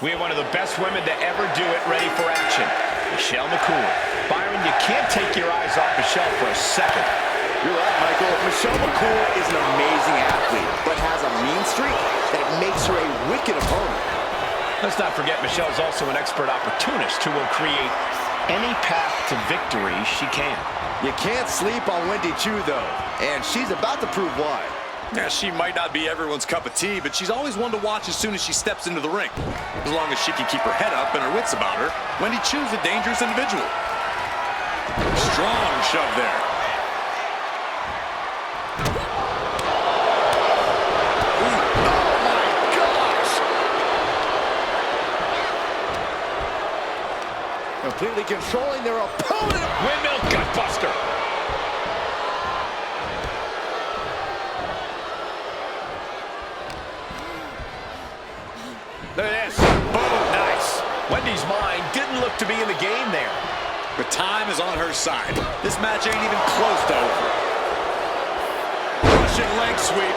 We have one of the best women to ever do it ready for action, McCool. Byron, you can't take your eyes off Michelle for a second. You're right, Michael. McCool is an amazing athlete, but has a mean streak that makes her a wicked opponent. Let's not forget Michelle's also an expert opportunist who will create any path to victory she can. You can't sleep on Wendy Choo, though, and she's about to prove why. Yeah, she might not be everyone's cup of tea, but she's always one to watch as soon as she steps into the ring. As long as she can keep her head up and her wits about her, Wendy Choo's a dangerous individual. Strong shove there. Ooh, oh my gosh! Completely controlling their opponent. Windmill gutbuster. Look at this. Boom. Nice. Wendy's mind didn't look to be in the game there. But time is on her side. This match ain't even close to over. Russian leg sweep.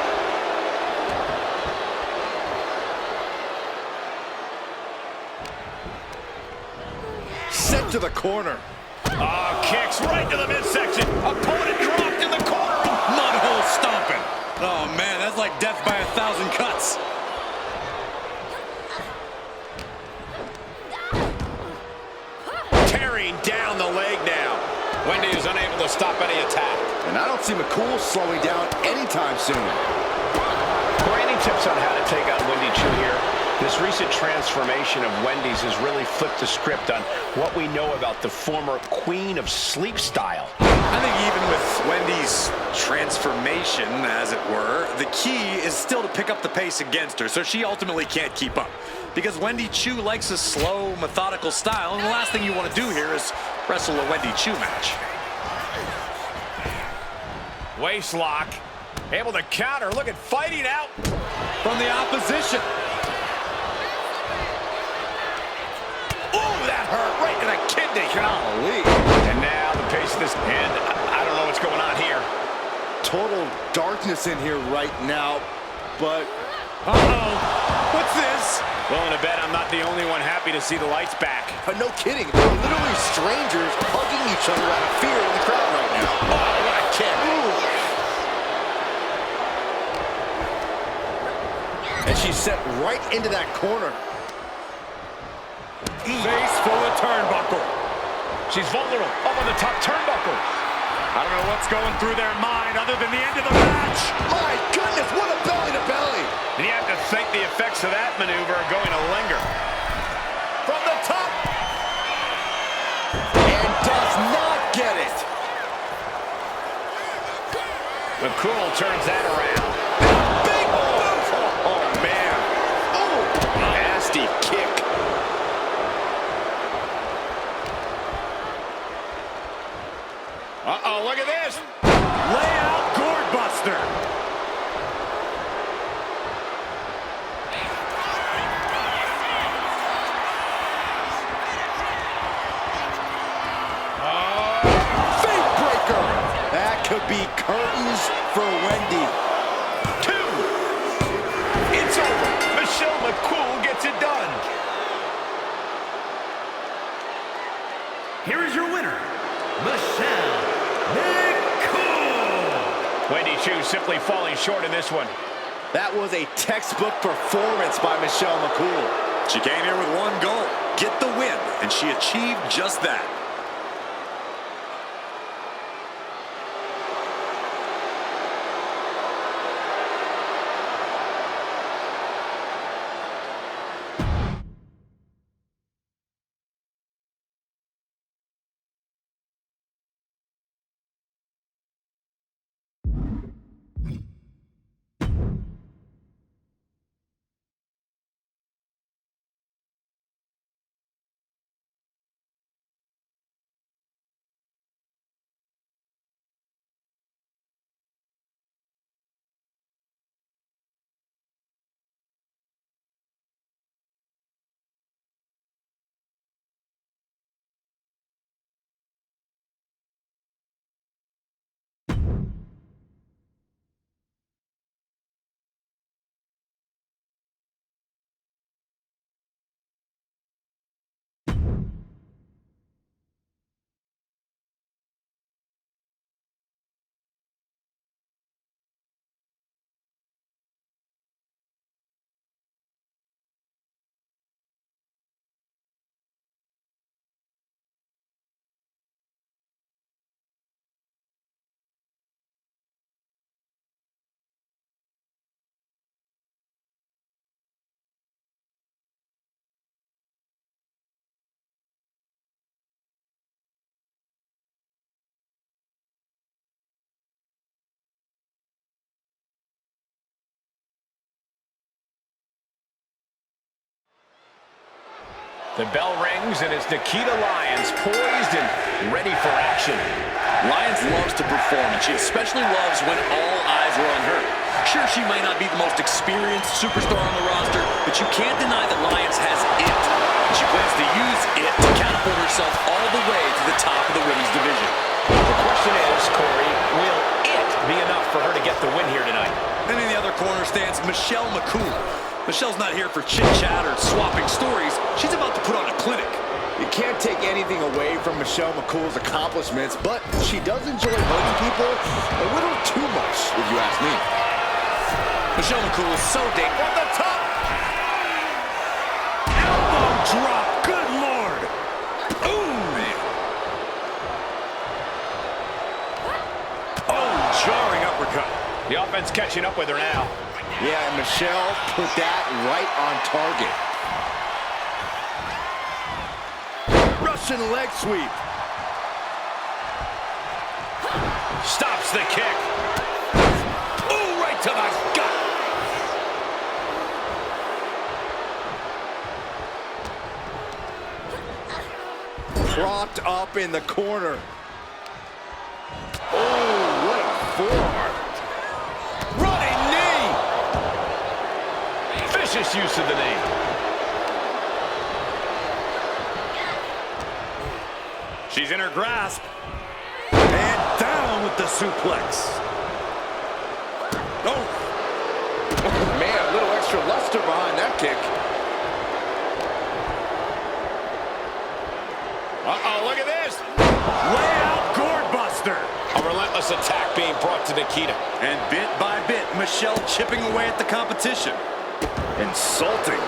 Sent to the corner. Oh, kicks right to the midsection. Opponent dropped in the corner. Mudhole stomping. Oh, man, that's like death by 1,000 cuts. Down the leg now. Wendy is unable to stop any attack. And I don't see McCool slowing down anytime soon. Corey, any tips on how to take on Wendy Choo here? This recent transformation of Wendy's has really flipped the script on what we know about the former queen of sleep style. I think even with Wendy's transformation, as it were, the key is still to pick up the pace against her, so she ultimately can't keep up. Because Wendy Choo likes a slow, methodical style, and the last thing you want to do here is wrestle a Wendy Choo match. Waist lock. Able to counter. Look at fighting out From the opposition. Ooh, that hurt right to the kidney. Golly. And now the pace of this, and I don't know what's going on here. Total darkness in here right now, but... Uh-oh. What's this? Willing to bet I'm not the only one happy to see the lights back. No kidding. They're literally strangers hugging each other out of fear in the crowd right now. Oh, what a kick. And she's set right into that corner. Face full of turnbuckle. She's vulnerable. Up on the top turnbuckle. I don't know what's going through their mind other than the end of the match. My goodness, what a belly-to-belly. And you have to think the effects of that maneuver are going to linger. From the top. And does not get it. McCool turns that around. Big move. Oh, man. Oh, Nasty kick. Uh-oh, look at this. Layout gourd buster. fake breaker. That could be curtains for Wendy. 2. It's over. McCool gets it done. Here is your winner, McCool. Wendy Chu simply falling short in this one. That was a textbook performance by Michelle McCool. She came here with one goal, get the win, and she achieved just that. The bell rings, and it's Nikita Lyons poised and ready for action. Lyons loves to perform, and she especially loves when all eyes are on her. Sure, she might not be the most experienced superstar on the roster, but you can't deny that Lyons has it. She plans to use it to catapult herself all the way to the top of the women's division. The question is, Corey, will it be enough for her to get the win here tonight? And in the other corner stands Michelle McCool. Michelle's not here for chit-chat or swapping stories. She's about to put on a clinic. You can't take anything away from Michelle McCool's accomplishments, but she does enjoy hurting people a little too much, if you ask me. Michelle McCool is so dangerous. At the top! Elbow drop. Good Lord. Ooh, man. Oh, jarring uppercut. The offense catching up with her now. Yeah, and Michelle put that right on target. Russian leg sweep. Stops the kick. Ooh, right to the gut. Propped up in the corner. Oh, what a forearm. Running knee. Vicious use of the knee. She's in her grasp. And down with the suplex. Oh. Man, a little extra luster behind that kick. Uh-oh, look at this. Layout gourd buster. A relentless attack being brought to Nikita. And bit by bit, Michelle chipping away at the competition. Insulting.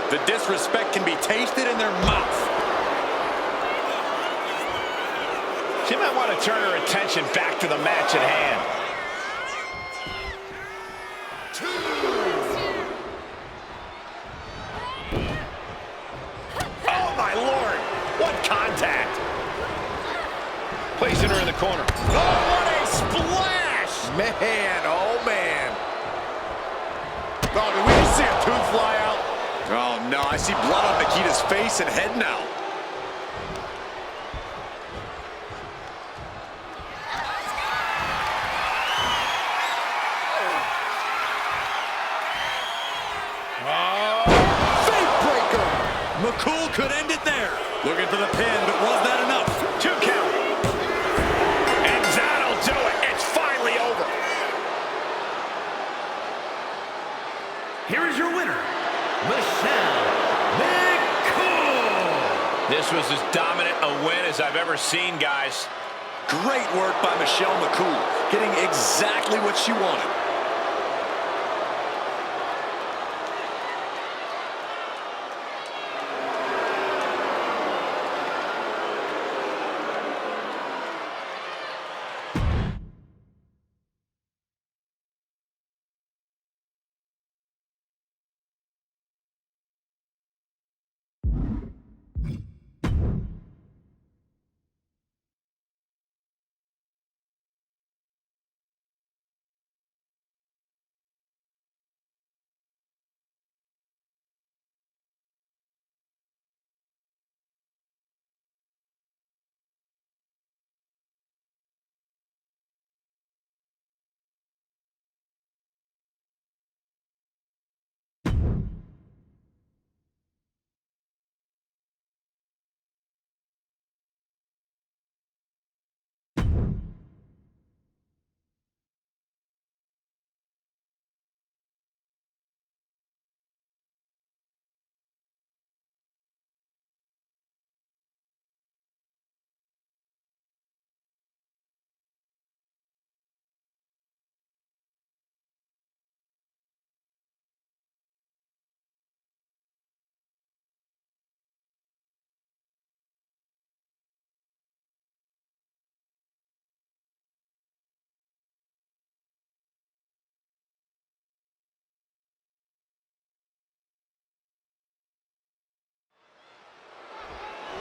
The disrespect can be tasted in their mouth. She might want to turn her attention back to the match at hand. Oh, my Lord. What contact. Placing her in the corner. Oh, what a splash! Man, oh, man. Oh, did we just see a tooth fly out? Oh, no, I see blood on Nikita's face and head now. McCool could end it there. Looking for the pin, but was that enough? 2 count. And that'll do it. It's finally over. Here is your winner, Michelle McCool. This was as dominant a win as I've ever seen, guys. Great work by Michelle McCool, getting exactly what she wanted.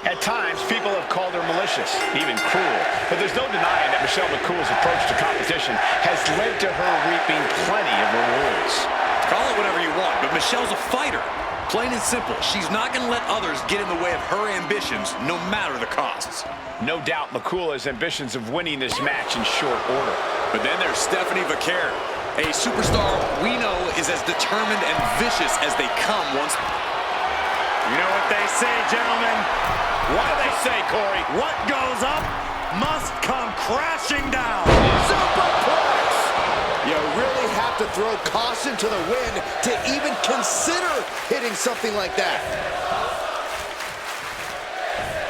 At times, people have called her malicious, even cruel. But there's no denying that Michelle McCool's approach to competition has led to her reaping plenty of rewards. Call it whatever you want, but Michelle's a fighter. Plain and simple, she's not going to let others get in the way of her ambitions, no matter the costs. No doubt McCool has ambitions of winning this match in short order. But then there's Stephanie Vaquer, a superstar we know is as determined and vicious as they come once. You know what they say, gentlemen? What do they say, Corey? What goes up must come crashing down. Superplex! You really have to throw caution to the wind to even consider hitting something like that.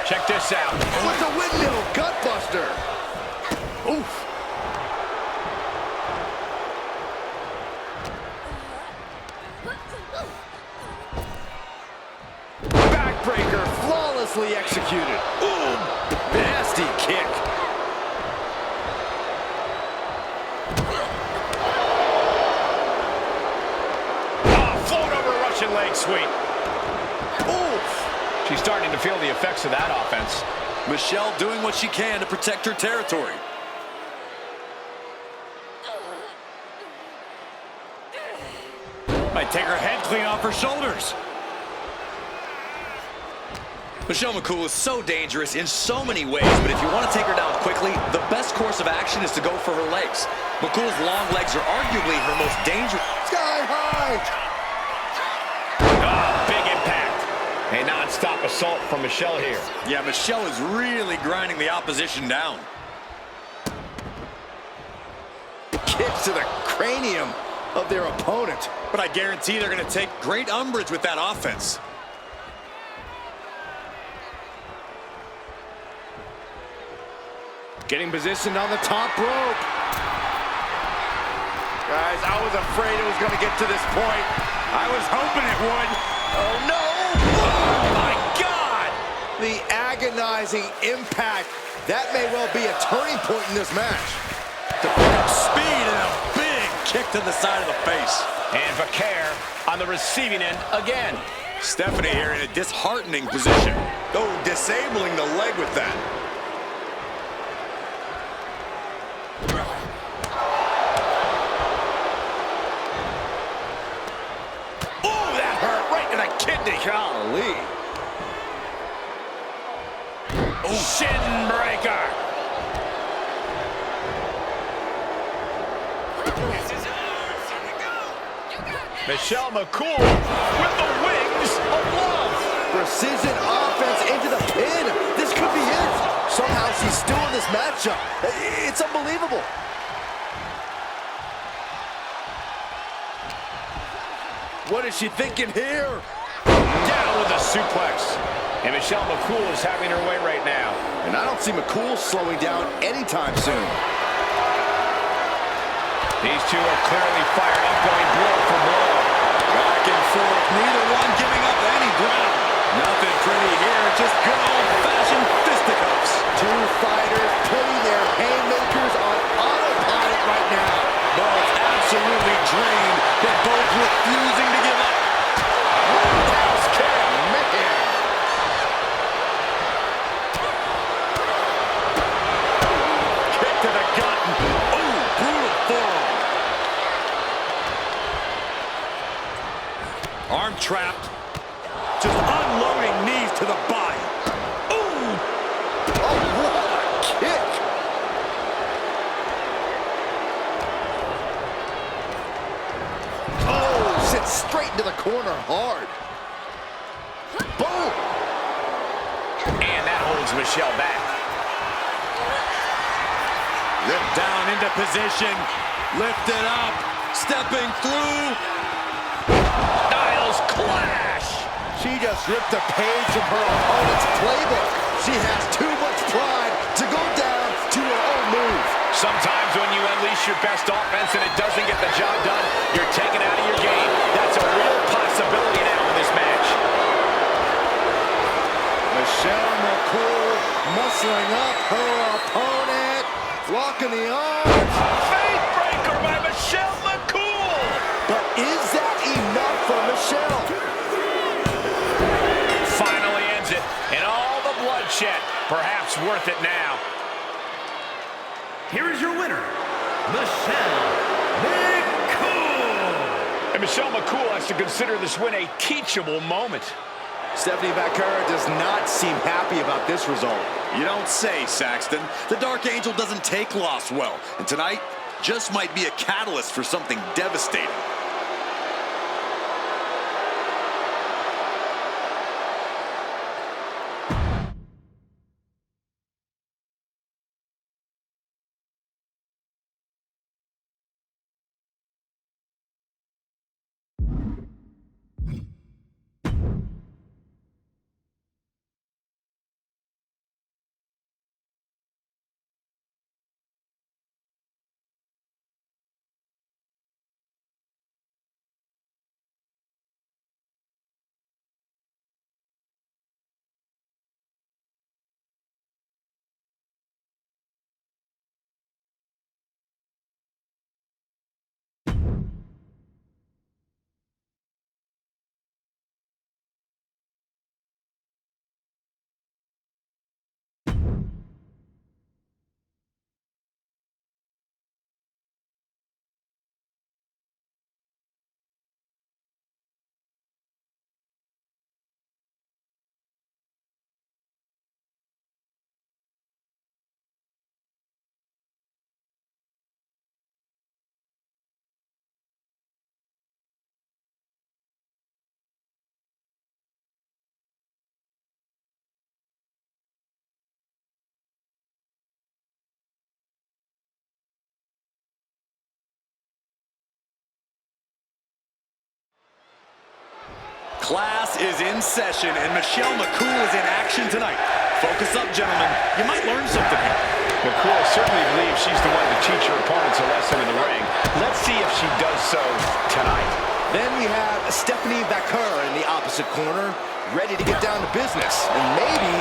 Check this out. With the windmill gutbuster. Oof. Backbreaker flawlessly executed. Ooh, nasty kick. Float over Russian leg sweep. Oof. She's starting to feel the effects of that offense. Michelle doing what she can to protect her territory. Might take her head clean off her shoulders. Michelle McCool is so dangerous in so many ways, but if you want to take her down quickly, the best course of action is to go for her legs. McCool's long legs are arguably her most dangerous. Sky high. Big impact. A non-stop assault from Michelle here. Yeah, Michelle is really grinding the opposition down. Kicks to the cranium of their opponent. But I guarantee they're going to take great umbrage with that offense. Getting positioned on the top rope. Guys, I was afraid it was going to get to this point. I was hoping it would. Oh, no! Oh, my God! The agonizing impact. That may well be a turning point in this match. To pick up speed and a big kick to the side of the face. And Vaquer on the receiving end again. Stephanie here in a disheartening position. Oh, disabling the leg with that. Oh, that hurt right to the kidney. Golly. Oh, shin breaker. Michelle McCool with the wings of love. Precision offense into the pin. This could be it. Somehow she's still in this matchup. It's unbelievable. What is she thinking here? Down with a suplex. And Michelle McCool is having her way right now. And I don't see McCool slowing down anytime soon. These two are clearly fired up, going blow for blow. Back and forth, neither one giving up any ground. Nothing pretty here, just good old-fashioned fisticuffs. Two fighters putting their haymakers on autopilot right now. Both absolutely drained, but both refusing to give up. Roundhouse kick, man. Kick to the gut. Oh, brutal forearm. Arm trapped. Just unloading knees to the body. Ooh! Oh, what a kick. Oh, sits straight into the corner hard. Boom. And that holds Michelle back. Ripped down into position. Lifted up. Stepping through. Styles clash. She just ripped a page from her opponent's playbook. She has too much pride to go down to her own move. Sometimes when you unleash your best offense and it doesn't get the job done, you're taken out of your game. That's a real possibility now in this match. Michelle McCool muscling up her opponent. Locking the arms. Fade breaker by Michelle McCool. But is that enough for Michelle? Finally ends it, and all the bloodshed, perhaps worth it now. Here is your winner, Michelle McCool. And Michelle McCool has to consider this win a teachable moment. Stephanie Bakura does not seem happy about this result. You don't say, Saxton. The Dark Angel doesn't take loss well. And tonight just might be a catalyst for something devastating. Class is in session, and Michelle McCool is in action tonight. Focus up, gentlemen. You might learn something here. McCool certainly believes she's the one to teach her opponents a lesson in the ring. Let's see if she does so tonight. Then we have Stephanie Bakura in the opposite corner, ready to get down to business and maybe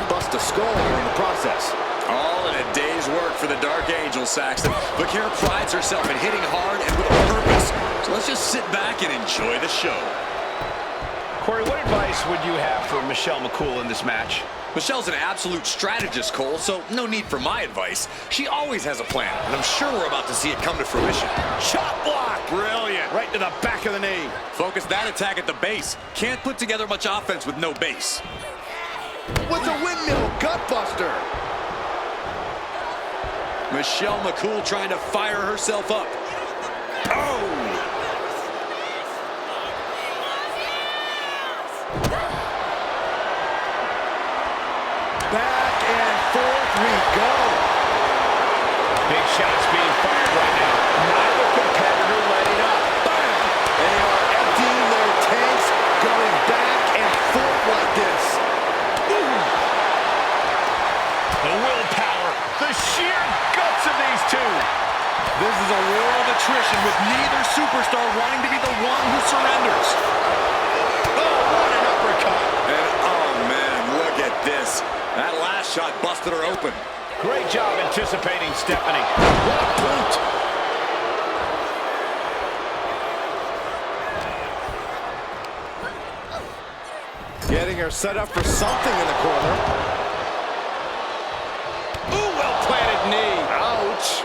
bust a skull in the process. All in a day's work for the Dark Angel, Saxton. Bakura prides herself in hitting hard and with a purpose. So let's just sit back and enjoy the show. Corey, what advice would you have for Michelle McCool in this match? Michelle's an absolute strategist, Cole, so no need for my advice. She always has a plan, and I'm sure we're about to see it come to fruition. Chop block! Brilliant. Right to the back of the knee. Focus that attack at the base. Can't put together much offense with no base. With the windmill gutbuster. Michelle McCool trying to fire herself up. Oh! Back and forth we go. Big shots being fired right now. Neither competitor letting up. Bam! They are emptying their tanks, going back and forth like this. war of attrition with neither superstar wanting to be the one who surrenders. Oh, what an uppercut. And oh man, look at this. That last shot busted her open. Great job anticipating Stephanie. What a boot. Getting her set up for something in the corner. Ooh, well-planted knee. Ouch.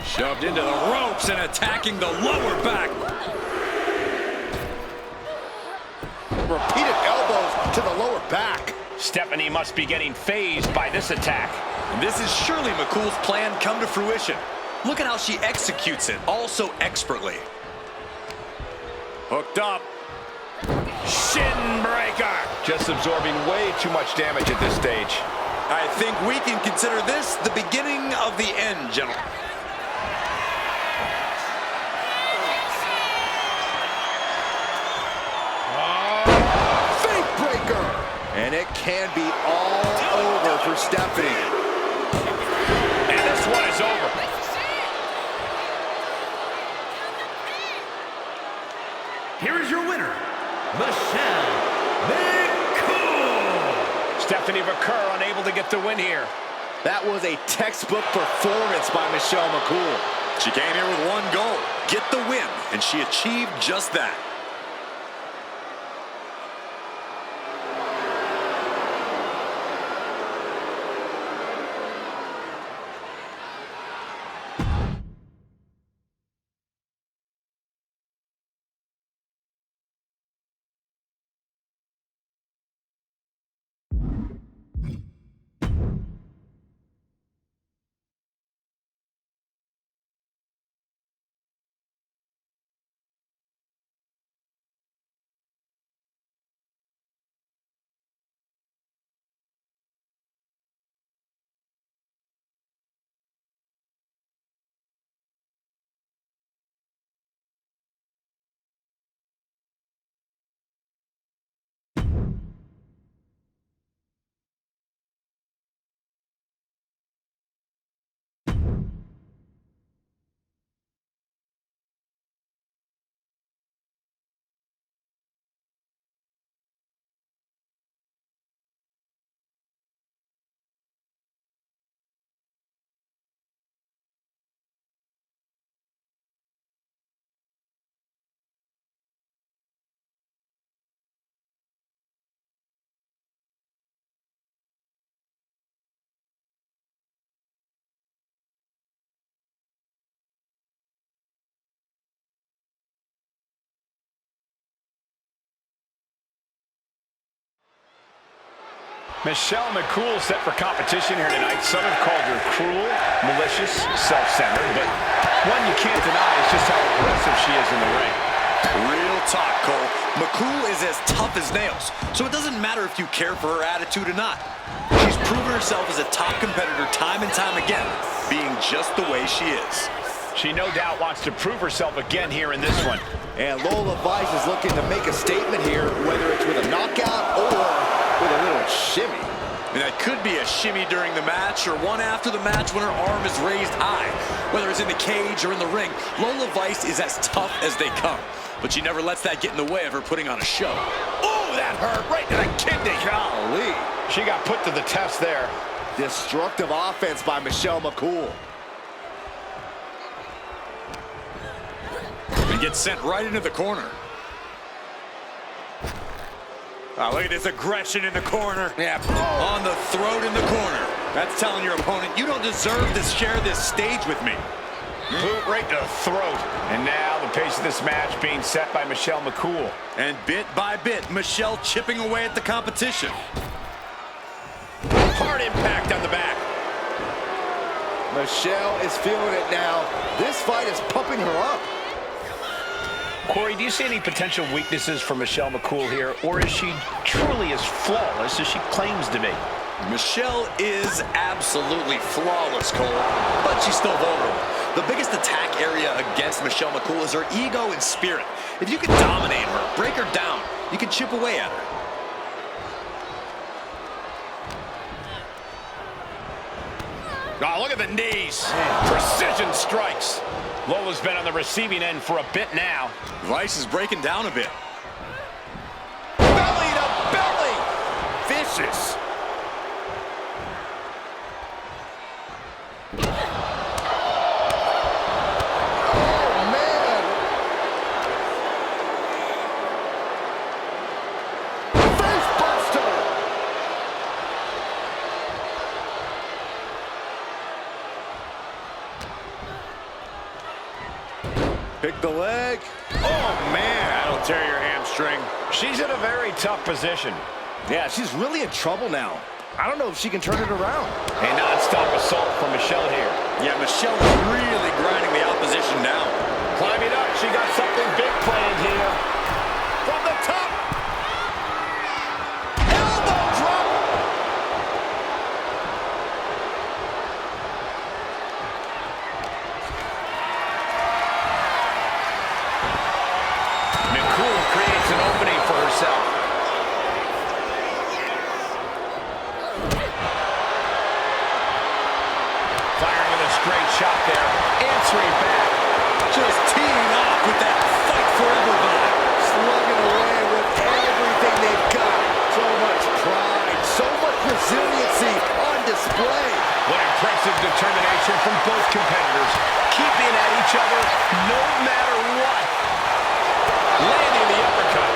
Shoved into the ropes and attacking the lower back. Repeated elbows to the lower back. Stephanie must be getting phased by this attack. And this is surely McCool's plan come to fruition. Look at how she executes it, all so expertly. Hooked up. Shin breaker. Just absorbing way too much damage at this stage. I think we can consider this the beginning of the end, gentlemen. Fake breaker. And it can be all over for Stephanie. And this one is over. Here is your winner, McCool. Stephanie McCool unable to get the win here. That was a textbook performance by Michelle McCool. She came here with one goal, get the win, and she achieved just that. Michelle McCool set for competition here tonight. Some have called her cruel, malicious, self-centered, but one you can't deny is just how aggressive she is in the ring. Real talk, Cole. McCool is as tough as nails, so it doesn't matter if you care for her attitude or not. She's proven herself as a top competitor time and time again, being just the way she is. She no doubt wants to prove herself again here in this one. And Lola Vice is looking to make a statement here, whether it's with a knockout or with a little shimmy. I mean, that could be a shimmy during the match or one after the match when her arm is raised high. Whether it's in the cage or in the ring, Lola Vice is as tough as they come. But she never lets that get in the way of her putting on a show. Oh, that hurt right to the kidney. Golly. She got put to the test there. Destructive offense by Michelle McCool. And gets sent right into the corner. Oh, look at this aggression in the corner. Yeah. On the throat in the corner. That's telling your opponent, you don't deserve to share this stage with me. Boot right to the throat. And now the pace of this match being set by Michelle McCool. And bit by bit, Michelle chipping away at the competition. Hard impact on the back. Michelle is feeling it now. This fight is pumping her up. Corey, do you see any potential weaknesses for Michelle McCool here, or is she truly as flawless as she claims to be? Michelle is absolutely flawless, Cole, but she's still vulnerable. The biggest attack area against Michelle McCool is her ego and spirit. If you can dominate her, break her down, you can chip away at her. Oh, look at the knees. Precision strikes. Lola's been on the receiving end for a bit now. Vice is breaking down a bit. Belly to belly. Vicious. Pick the leg. Oh, man. That'll tear your hamstring. She's in a very tough position. Yeah, she's really in trouble now. I don't know if she can turn it around. A non-stop assault from Michelle here. Yeah, Michelle is really grinding the opposition down. Climbing up. She got something big planned here. From the top. Elbow drop. McCool creates an opening for herself. Firing with a straight shot there. Answering back. Just teeing off with that fight forever vibe. Slugging away with everything they've got. So much pride, so much resiliency on display. What impressive determination from both competitors. Keeping at each other no matter what. Landing the uppercut.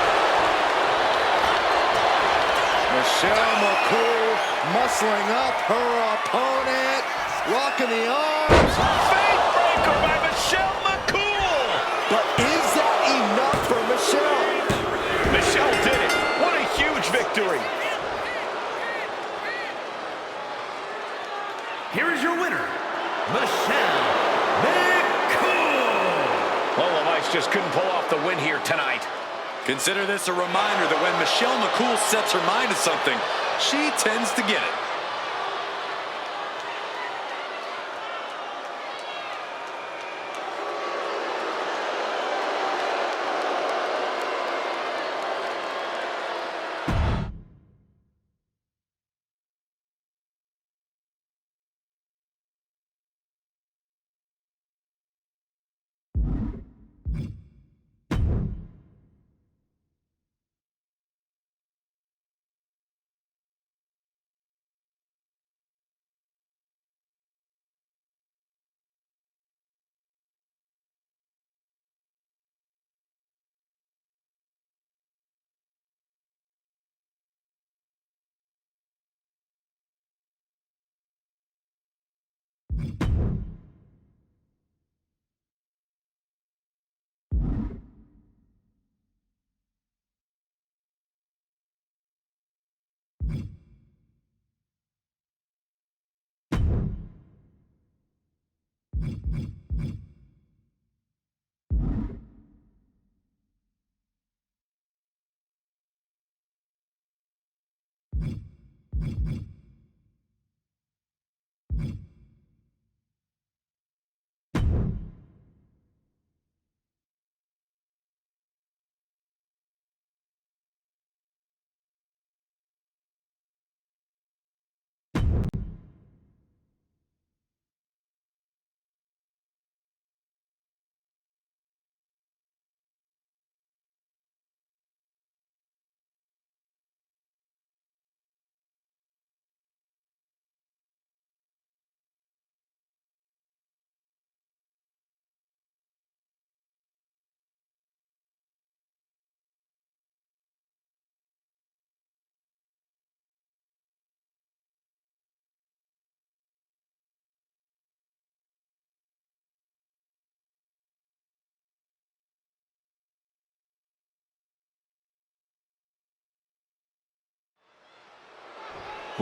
Michelle McCool muscling up her opponent. Rocking the arms. Fake breaker by Michelle McCool. But is that enough for Michelle? Michelle did it. What a huge victory. Here is your winner, Michelle McCool. Lola Vice just couldn't pull off the win here tonight. Consider this a reminder that when Michelle McCool sets her mind to something, she tends to get it.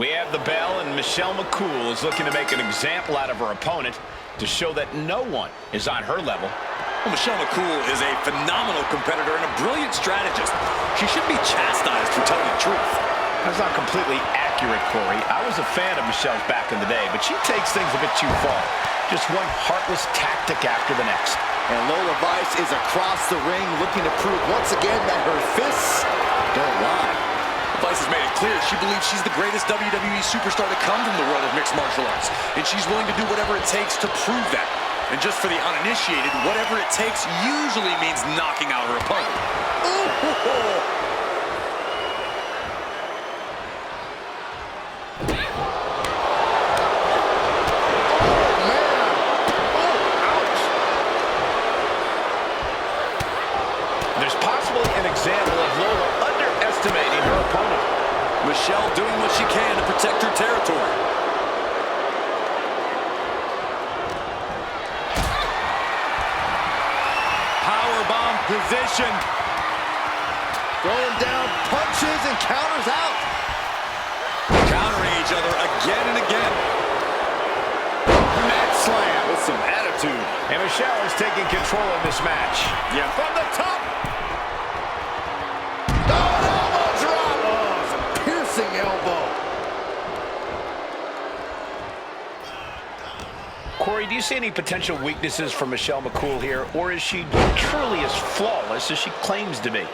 We have the bell, and Michelle McCool is looking to make an example out of her opponent to show that no one is on her level. Well, Michelle McCool is a phenomenal competitor and a brilliant strategist. She should be chastised for telling the truth. That's not completely accurate, Corey. I was a fan of Michelle's back in the day, but she takes things a bit too far. Just one heartless tactic after the next. And Lola Vice is across the ring looking to prove once again that her fists don't lie. Vice has made it clear she believes she's the greatest WWE superstar to come from the world of mixed martial arts, and she's willing to do whatever it takes to prove that. And just for the uninitiated, whatever it takes usually means knocking out her opponent. Ooh. There's possibly an example of Lola underestimating her opponent. Michelle doing what she can to protect her territory. Powerbomb position. Throwing down punches and counters out. Countering each other again and again. Mat slam with some attitude. And Michelle is taking control of this match. Yeah, from the top. Oh, elbow drop. Oh, it's a piercing elbow. Corey, do you see any potential weaknesses for Michelle McCool here, or is she truly as flawless as she claims to be?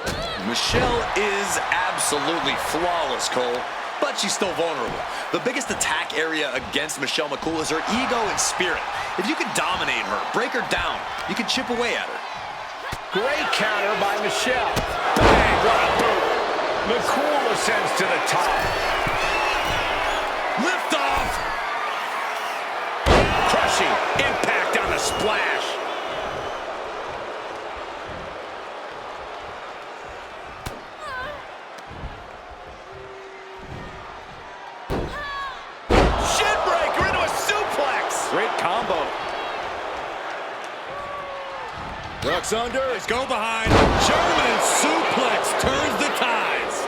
Michelle is absolutely flawless, Cole, but she's still vulnerable. The biggest attack area against Michelle McCool is her ego and spirit. If you can dominate her, break her down, you can chip away at her. Great counter by Michelle. Bang, what a move. McCool ascends to the top. Lift off! Crushing impact on the splash. Shinbreaker into a suplex. Great combo. Ducks under. Let's go behind. German suplex turns the tides.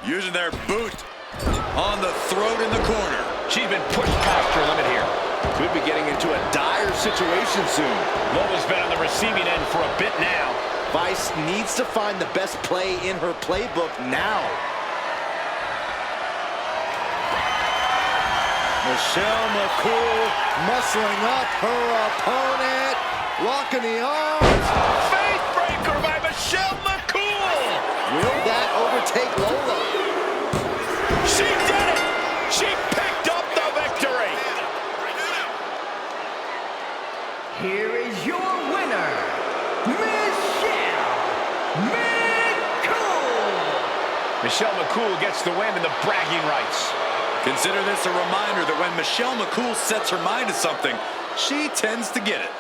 Using their boot on the throat in the corner. She's been pushed past her limit here. Could be getting into a dire situation soon. Lola's been on the receiving end for a bit now. Vice needs to find the best play in her playbook now. Michelle McCool muscling up her opponent. Locking the arms. Faith breaker by Michelle McCool. Will that overtake Lola? She did it. She picked up the victory. Here is your winner, Michelle McCool. Michelle McCool gets the win and the bragging rights. Consider this a reminder that when Michelle McCool sets her mind to something, she tends to get it.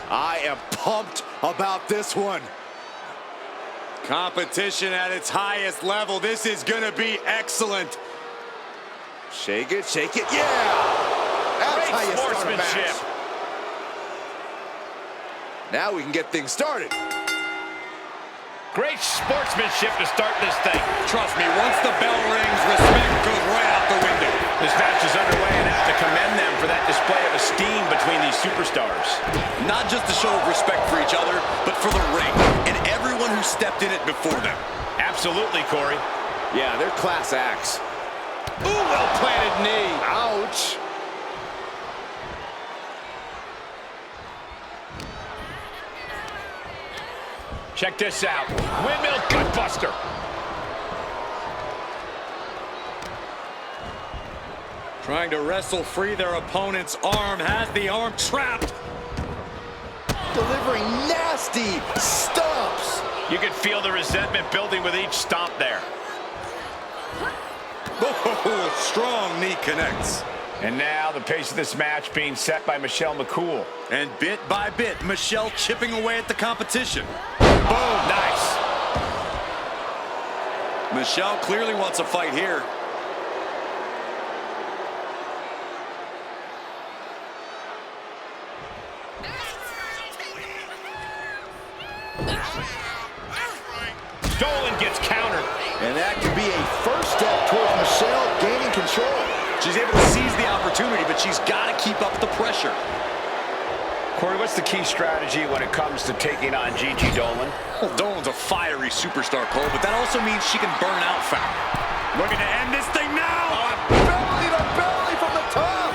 I am pumped about this one. Competition at its highest level. This is gonna be excellent. Shake it, yeah! That's how you start a match. Now we can get things started. Great sportsmanship to start this thing. Trust me, once the bell rings, respect goes right out the window. This match is underway, and I have to commend them for that display of esteem between these superstars. Not just a show of respect for each other, but for the ring and everyone who stepped in it before them. Absolutely, Corey. Yeah, they're class acts. Ooh, well-planted knee. Ouch. Check this out. Windmill gutbuster. Trying to wrestle free their opponent's arm, has the arm trapped. Delivering nasty stomps. You can feel the resentment building with each stomp there. Oh, a strong knee connects. And now the pace of this match being set by Michelle McCool. And bit by bit, Michelle chipping away at the competition. Boom, nice. Michelle clearly wants a fight here. Dolan gets countered. And that could be a first step towards Michelle gaining control. She's able to seize the opportunity, but she's got to keep up the pressure. Corey, what's the key strategy when it comes to taking on Gigi Dolan? Well, Dolan's a fiery superstar, Cole, but that also means she can burn out foul. Looking to end this thing now. Belly to belly from the top.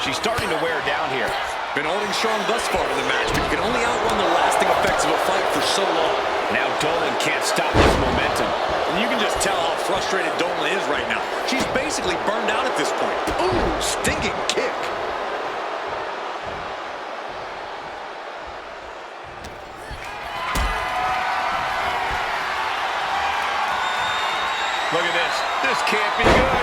She's starting to wear down here. Been holding strong thus far in the match, but you can only outrun the lasting effects of a fight for so long. Now Dolan can't stop this momentum. And you can just tell how frustrated Dolan is right now. She's basically burned out at this point. Ooh, stinking kick. Look at this. This can't be good.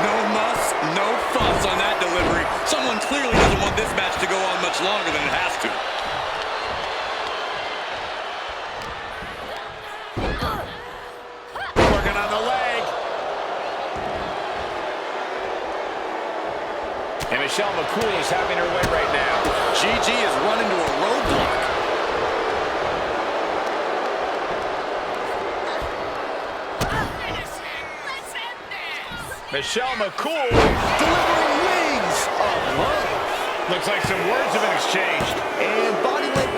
No muss, no fuss on that delivery. Someone clearly doesn't want this match to go on much longer than it has to. Working on the leg. And Michelle McCool is having her way right now. Gigi has run into a roadblock. Michelle McCool Delivering wings of love. looks like some words have been exchanged. And body weight.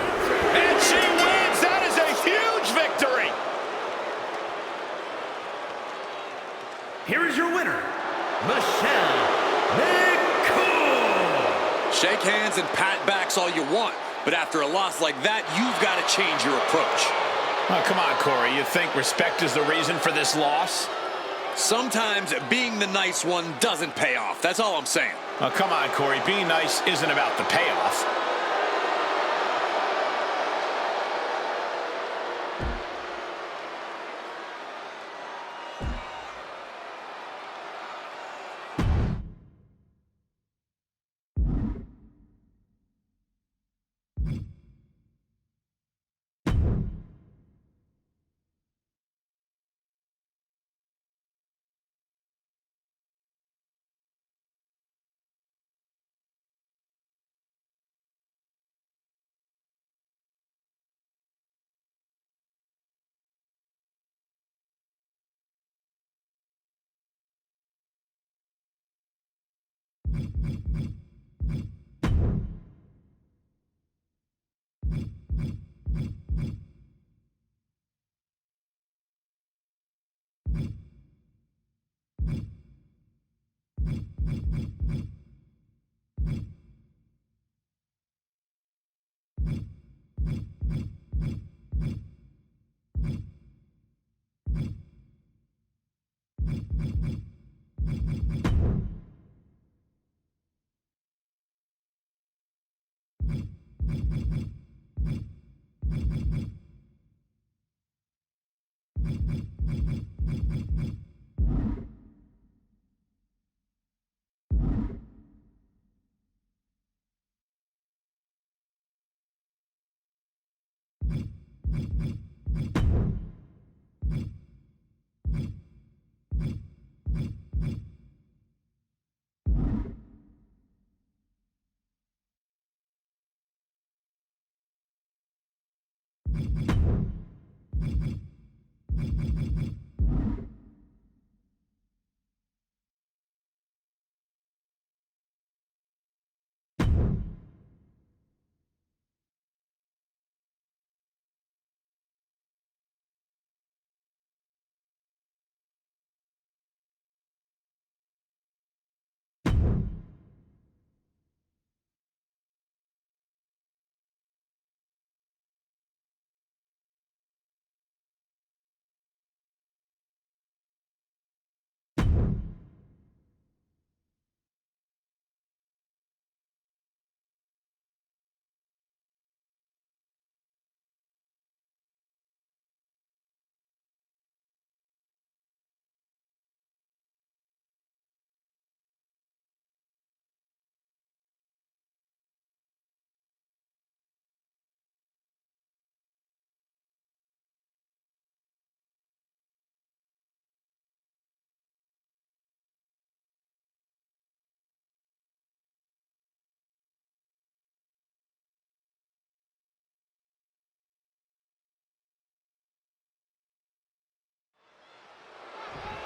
And she wins! That is a huge victory! Here is your winner, Michelle McCool. Shake hands and pat backs all you want, but after a loss like that, you've got to change your approach. Oh, come on, Corey. You think respect is the reason for this loss? Sometimes being the nice one doesn't pay off. That's all I'm saying. Oh, come on, Corey. Being nice isn't about the payoff.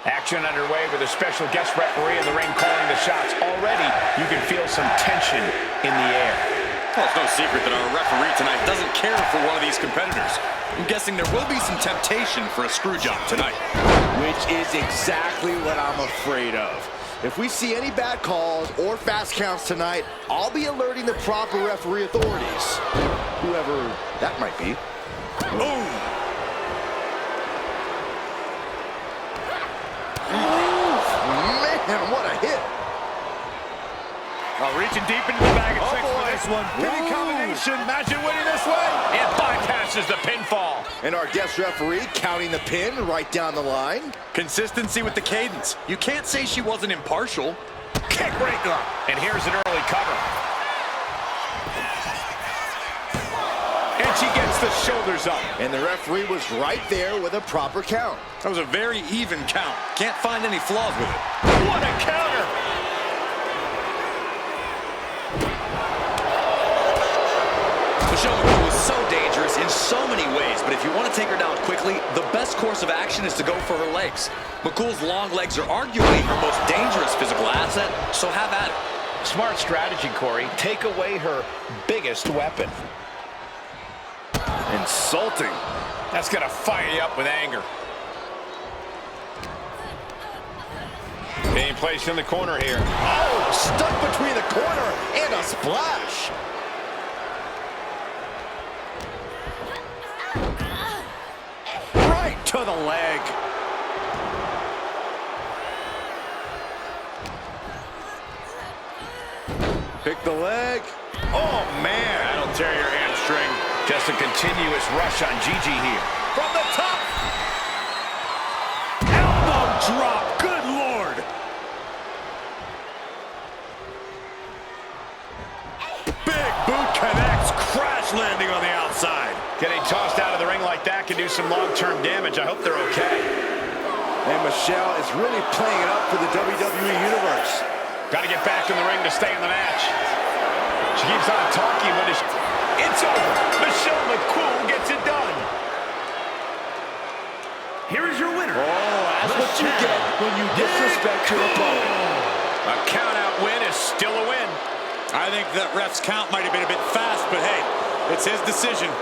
Action underway with a special guest referee in the ring calling the shots. Already, you can feel some tension in the air. Well, it's no secret that our referee tonight doesn't care for one of these competitors. I'm guessing there will be some temptation for a screw job tonight. Which is exactly what I'm afraid of. If we see any bad calls or fast counts tonight, I'll be alerting the proper referee authorities. Whoever that might be. Boom! Man, what a hit! Oh, reaching deep into the bag of tricks for this one. Good combination. Imagine winning this way. It bypasses the pinfall. And our guest referee counting the pin right down the line. Consistency with the cadence. You can't say she wasn't impartial. Kick right up. And here's an early cover. And she gets the shoulders up. And the referee was right there with a proper count. That was a very even count. Can't find any flaws with it. What a counter. McCool is so dangerous in so many ways, but if you want to take her down quickly, the best course of action is to go for her legs. McCool's long legs are arguably her most dangerous physical asset, so have at it. Smart strategy, Corey. Take away her biggest weapon. Insulting. That's going to fire you up with anger. Being placed in the corner here. Oh, stuck between the corner and a splash. Right to the leg. Pick the leg. Oh, man. That'll tear your hamstring. Just a continuous rush on Gigi here. From the top. Elbow drop. Good Lord. Big boot connects. Crash landing on the outside. Getting tossed out of the ring like that can do some long-term damage. I hope they're okay. And Michelle is really playing it up for the WWE Universe. Got to get back in the ring to stay in the match. She keeps on talking, but it's over. Michelle McCool gets it done. Here is your winner. Oh, that's what you get when you disrespect your opponent. A count-out win is still a win. I think that ref's count might have been a bit fast, but hey, it's his decision.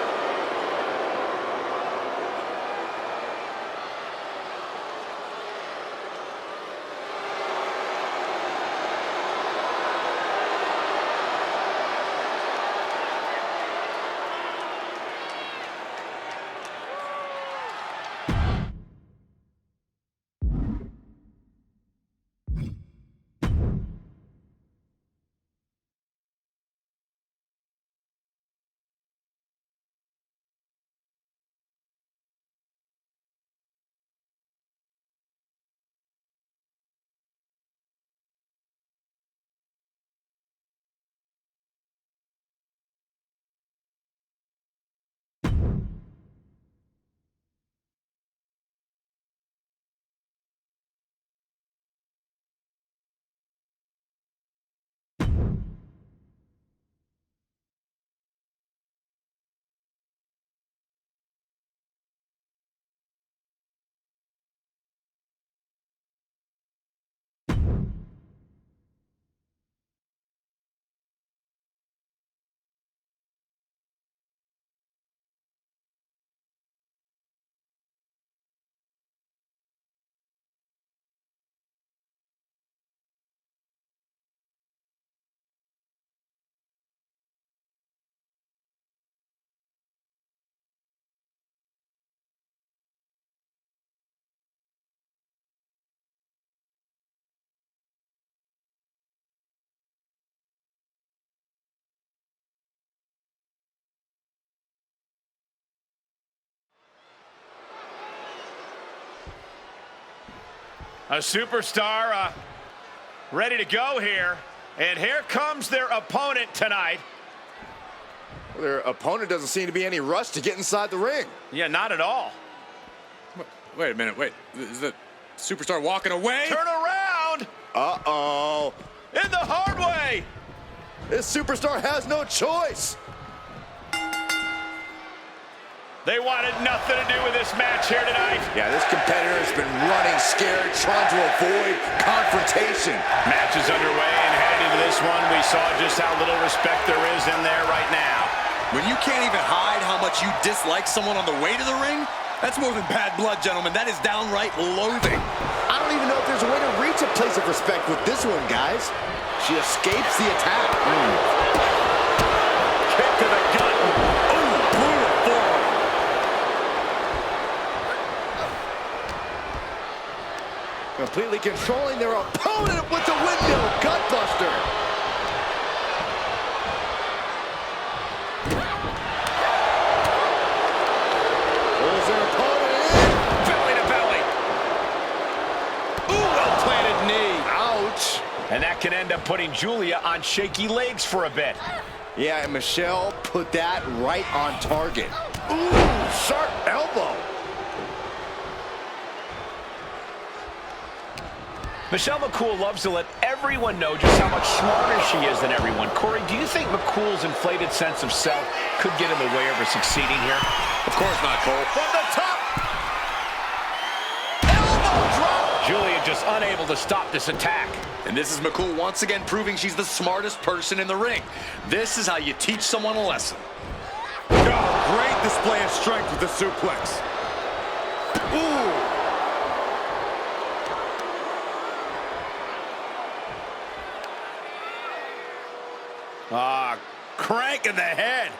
A superstar ready to go here. And here comes their opponent tonight. Their opponent doesn't seem to be any rush to get inside the ring. Yeah, not at all. Wait a minute, wait. Is the superstar walking away? Turn around! Uh-oh. In the hard way! This superstar has no choice. They wanted nothing to do with this match here tonight. Yeah, this competitor has been running scared, trying to avoid confrontation. Match is underway, and heading into this one, we saw just how little respect there is in there right now. When you can't even hide how much you dislike someone on the way to the ring, that's more than bad blood, gentlemen. That is downright loathing. I don't even know if there's a way to reach a place of respect with this one, guys. She escapes the attack. Kick to the gut. Oh, brutal forearm. Completely controlling their opponent with the windmill gutbuster. Pulls their opponent in. Belly to belly. Ooh, well-planted knee. Ouch. And that can end up putting Julia on shaky legs for a bit. Yeah, and Michelle put that right on target. Ooh, sharp elbow. Michelle McCool loves to let everyone know just how much smarter she is than everyone. Corey, do you think McCool's inflated sense of self could get in the way of her succeeding here? Of course not, Cole. From the top. Elbow drop. Julia just unable to stop this attack. And this is McCool once again proving she's the smartest person in the ring. This is how you teach someone a lesson. Oh, great display of strength with the suplex. Ooh. Crank in the head.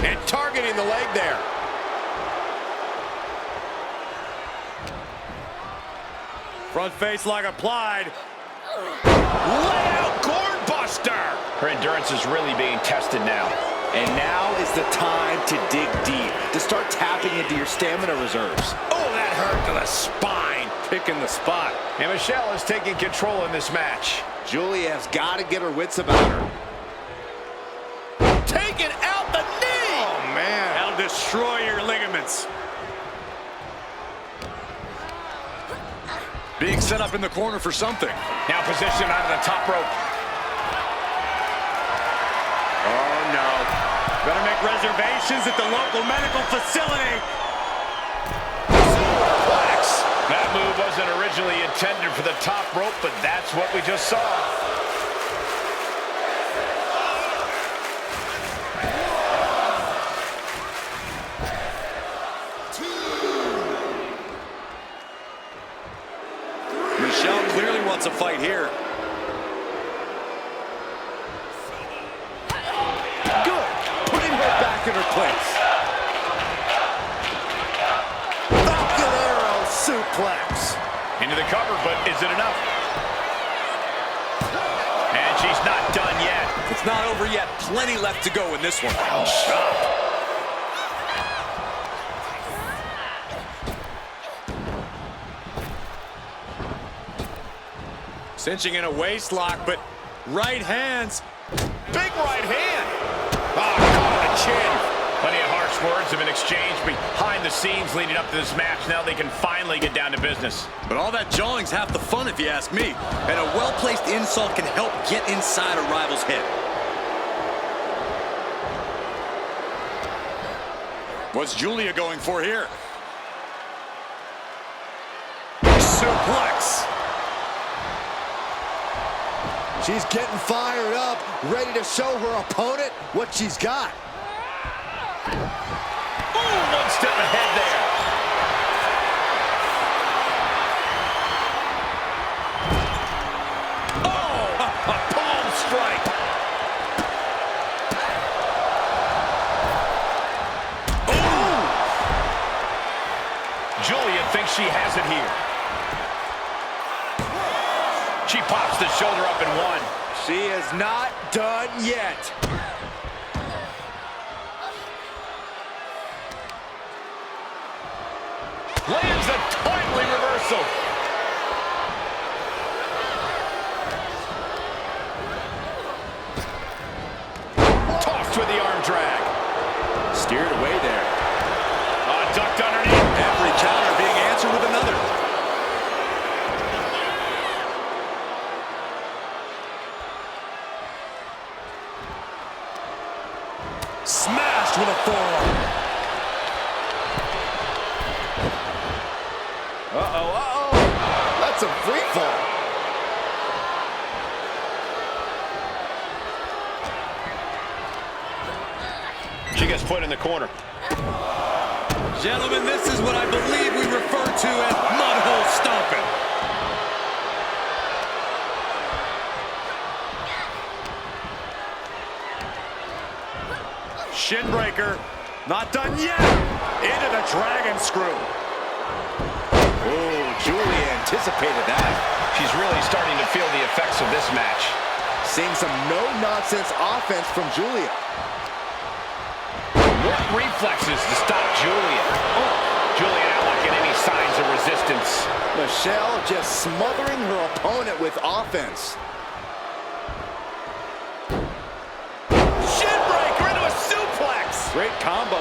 And targeting the leg there. Front face lock applied. Layout gourd buster. Her endurance is really being tested now. And now is the time to dig deep, to start tapping into your stamina reserves. Oh, that hurt to the spine. Picking the spot. And Michelle is taking control in this match. Julia has got to get her wits about her. Taking out the knee. Oh, man. That'll destroy your ligaments. Being set up in the corner for something. Now positioned out of the top rope. Oh, no. Better make reservations at the local medical facility. Suplex. That move wasn't originally intended for the top rope, but that's what we just saw. Michelle clearly wants a fight here. Good. Putting her back in her place. Falcon Arrow suplex. Into the cover, but is it enough? And she's not done yet. It's not over yet. Plenty left to go in this one. Cinching in a waist lock, but right hands. Big right hand. Oh, caught on the chin. Plenty of harsh words have been exchanged behind the scenes leading up to this match. Now they can finally get down to business. But all that jawing's half the fun, if you ask me. And a well-placed insult can help get inside a rival's head. What's Julia going for here? Suplex. She's getting fired up, ready to show her opponent what she's got. Ooh, one step ahead there. Oh, a palm strike. Ooh. Julia thinks she has it here. She pops the shoulder up in one. She is not done yet. Lands a timely reversal. Tossed with the arm drag. Steered away there. Ducked underneath. Every counter being answered with another. Smashed with a forearm. That's a free fall. She gets put in the corner. Gentlemen, this is what I believe we refer to as mudhole stomping. Shinbreaker, not done yet. Into the dragon screw. Oh, Julia anticipated that. She's really starting to feel the effects of this match. Seeing some no-nonsense offense from Julia. What reflexes to stop Julia? Julia not looking any signs of resistance. Michelle just smothering her opponent with offense. Shinbreaker into a suplex. Great combo.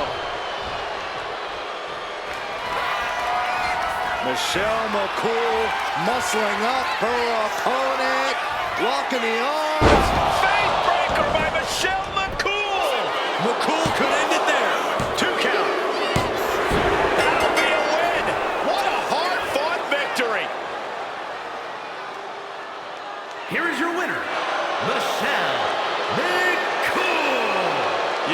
Michelle McCool muscling up her opponent. Locking the arms. Face breaker by Michelle McCool. McCool could end it there. 2 count. That'll be a win. What a hard-fought victory. Here is your winner, Michelle McCool.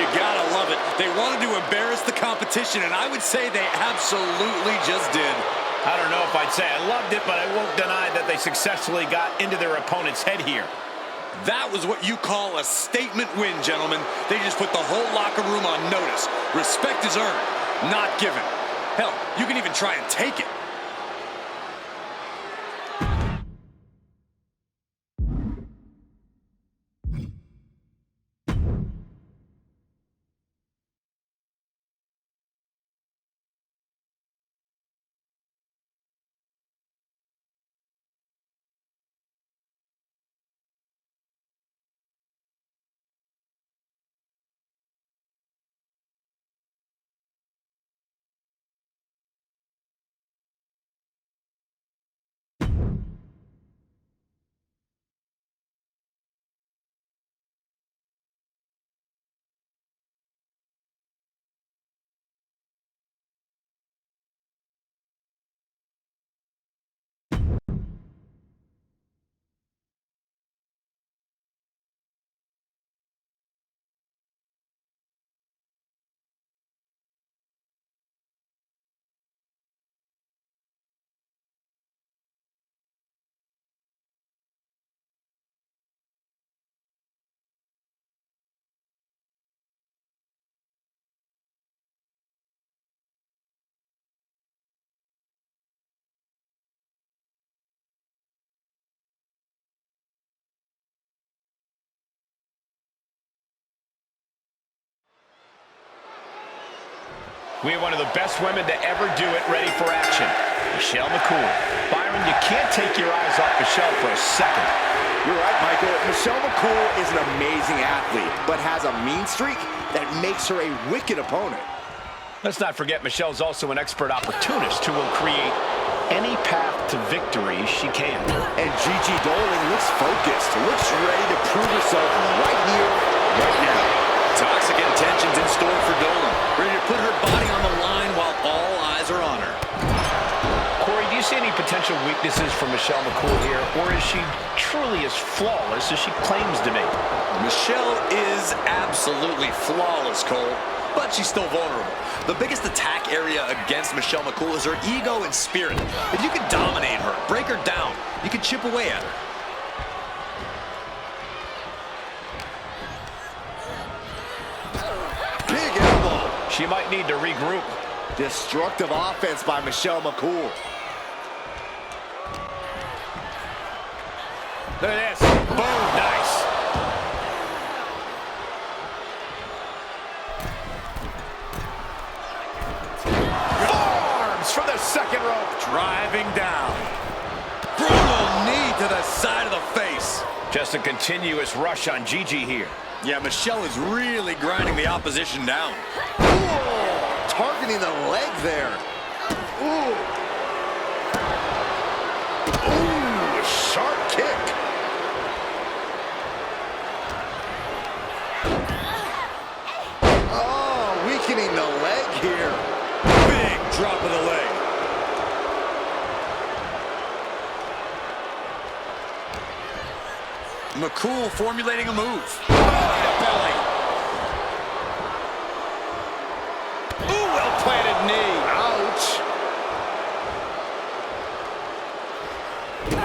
You gotta love it. They wanted to embarrass the competition, and I would say they absolutely just did. I don't know if I'd say I loved it, but I won't deny that they successfully got into their opponent's head here. That was what you call a statement win, gentlemen. They just put the whole locker room on notice. Respect is earned, not given. Hell, you can even try and take it. We have one of the best women to ever do it ready for action, Michelle McCool. Byron, you can't take your eyes off Michelle for a second. You're right, Michael. Michelle McCool is an amazing athlete, but has a mean streak that makes her a wicked opponent. Let's not forget Michelle's also an expert opportunist who will create any path to victory she can. And Gigi Dolan looks focused, looks ready to prove herself right here, right now. Toxic intentions in store for Dolan. Ready to put her body on the line while all eyes are on her. Corey, do you see any potential weaknesses for Michelle McCool here, or is she truly as flawless as she claims to be? Michelle is absolutely flawless, Cole, but she's still vulnerable. The biggest attack area against Michelle McCool is her ego and spirit. If you can dominate her, break her down, you can chip away at her. Big elbow. She might need to regroup. Destructive offense by Michelle McCool. Look at this. Boom. Nice. Forearms from the second rope. Driving down. Brutal knee to the side of the face. Just a continuous rush on Gigi here. Yeah, Michelle is really grinding the opposition down. Ooh, targeting the leg there. Ooh. Ooh, sharp kick. drop of the leg. McCool formulating a move. Belly to belly. Ooh, well-planted knee. Ouch.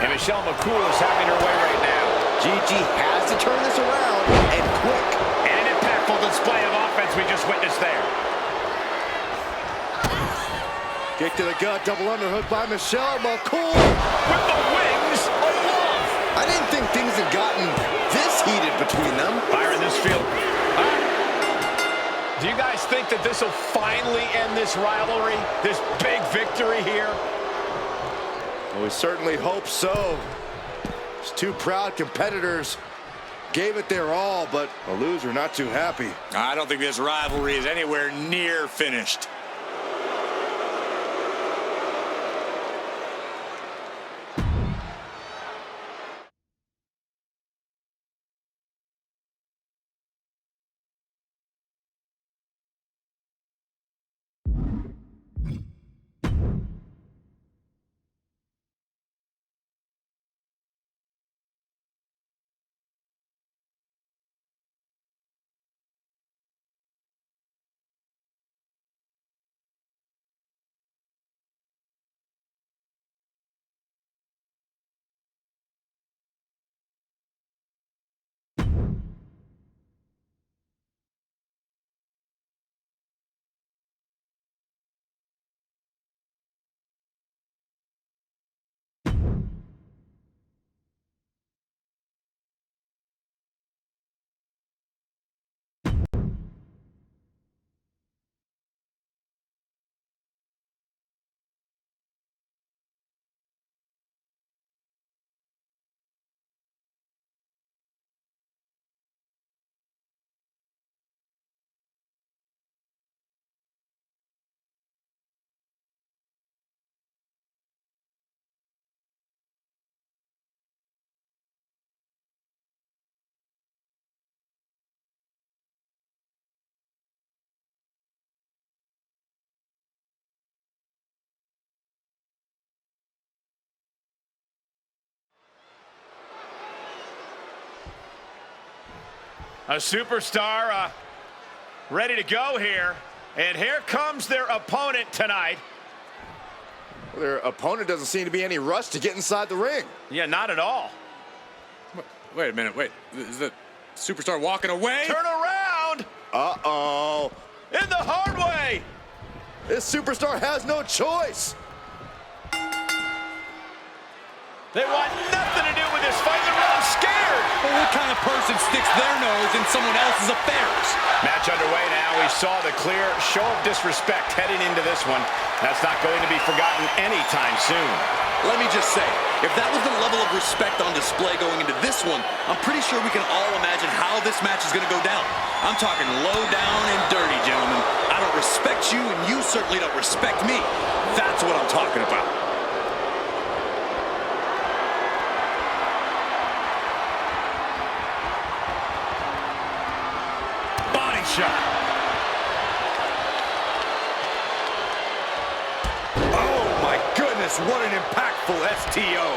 And Michelle McCool is having her way right now. Gigi has to turn this around, and quick. And an impactful display of offense we just witnessed there. Kick to the gut, double underhook by Michelle McCool. With the wings of love. I didn't think things had gotten this heated between them. Fire in this field. Do you guys think that this will finally end this rivalry? This big victory here? Well, we certainly hope so. These two proud competitors gave it their all, but the loser not too happy. I don't think this rivalry is anywhere near finished. A superstar ready to go here. And here comes their opponent tonight. Well, their opponent doesn't seem to be any rush to get inside the ring. Yeah, not at all. Wait a minute, wait. Is the superstar walking away? Turn around! Uh-oh. In the hard way! This superstar has no choice. They want nothing to do with this fight. They're running scared. Well, what kind of person sticks their nose in someone else's affairs? Match underway now. We saw the clear show of disrespect heading into this one. That's not going to be forgotten anytime soon. Let me just say, if that was the level of respect on display going into this one, I'm pretty sure we can all imagine how this match is going to go down. I'm talking low down and dirty, gentlemen. I don't respect you, and you certainly don't respect me. That's what I'm talking about. Body shot. Oh, my goodness, what an impactful STO.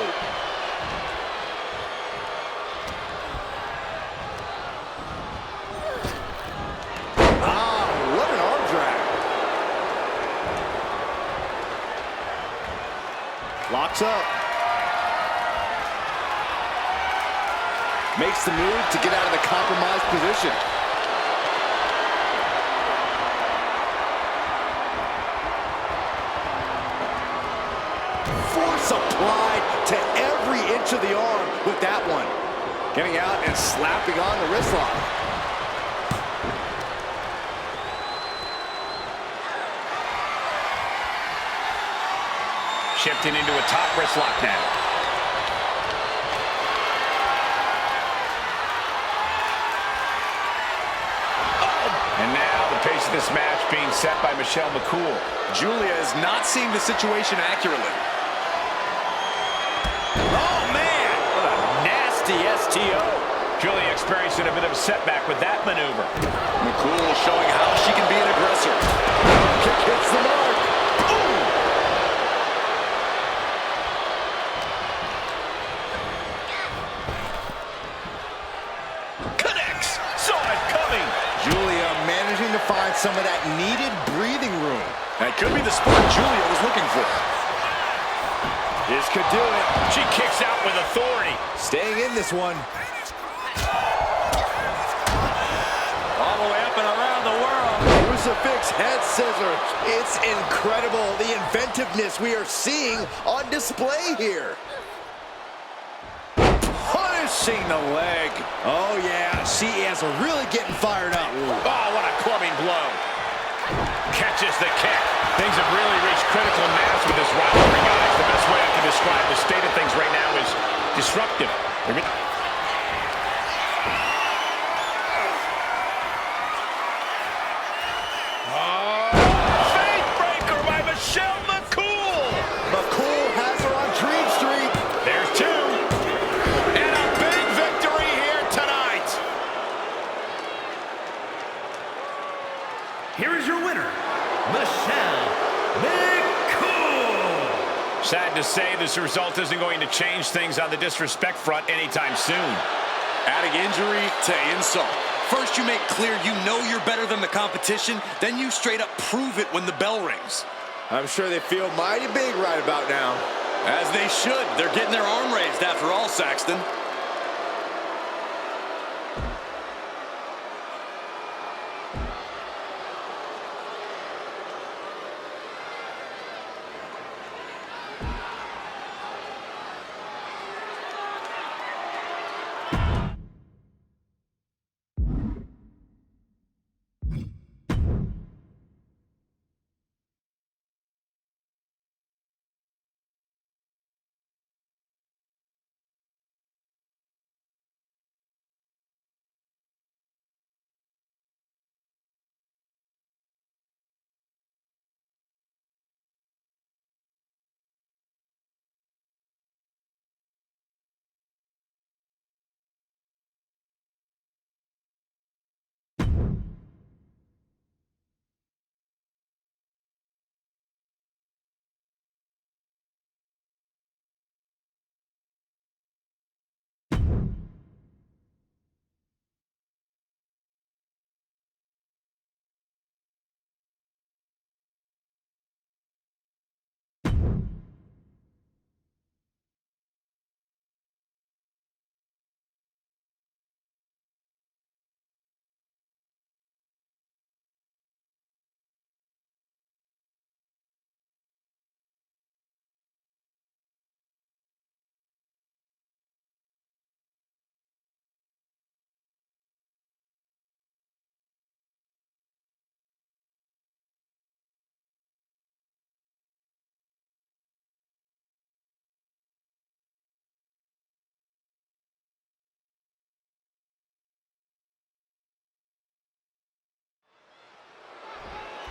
What an arm drag. Locks up. Makes the move to get out of the compromised position. Force applied to every inch of the arm with that one. Getting out and slapping on the wrist lock. Shifting into a top wrist lock now. And now the pace of this match being set by Michelle McCool. Julia is not seeing the situation accurately. Oh, man! What a nasty STO. Julia experiencing a bit of a setback with that maneuver. McCool showing how she can be an aggressor. Kick hits the mark. Ooh, find some of that needed breathing room. That could be the spot Julia was looking for. This could do it. She kicks out with authority. Staying in this one. All the way up and around the world. Crucifix head scissor. It's incredible, the inventiveness we are seeing on display here. Punishing the leg. Oh, yeah, she is really getting fired up. Oh, what a clubbing blow. Catches the kick. Things have really reached critical mass with this rivalry, guys. The best way I can describe the state of things right now is disruptive. Breaker by Michelle McCool. McCool has her on Dream Street. There's two. And a big victory here tonight. Here is your winner, Michelle McCool. Sad to say this result isn't going to change things on the disrespect front anytime soon. Adding injury to insult. First you make clear you know you're better than the competition, then you straight up prove it when the bell rings. I'm sure they feel mighty big right about now. As they should. They're getting their arm raised after all, Saxton.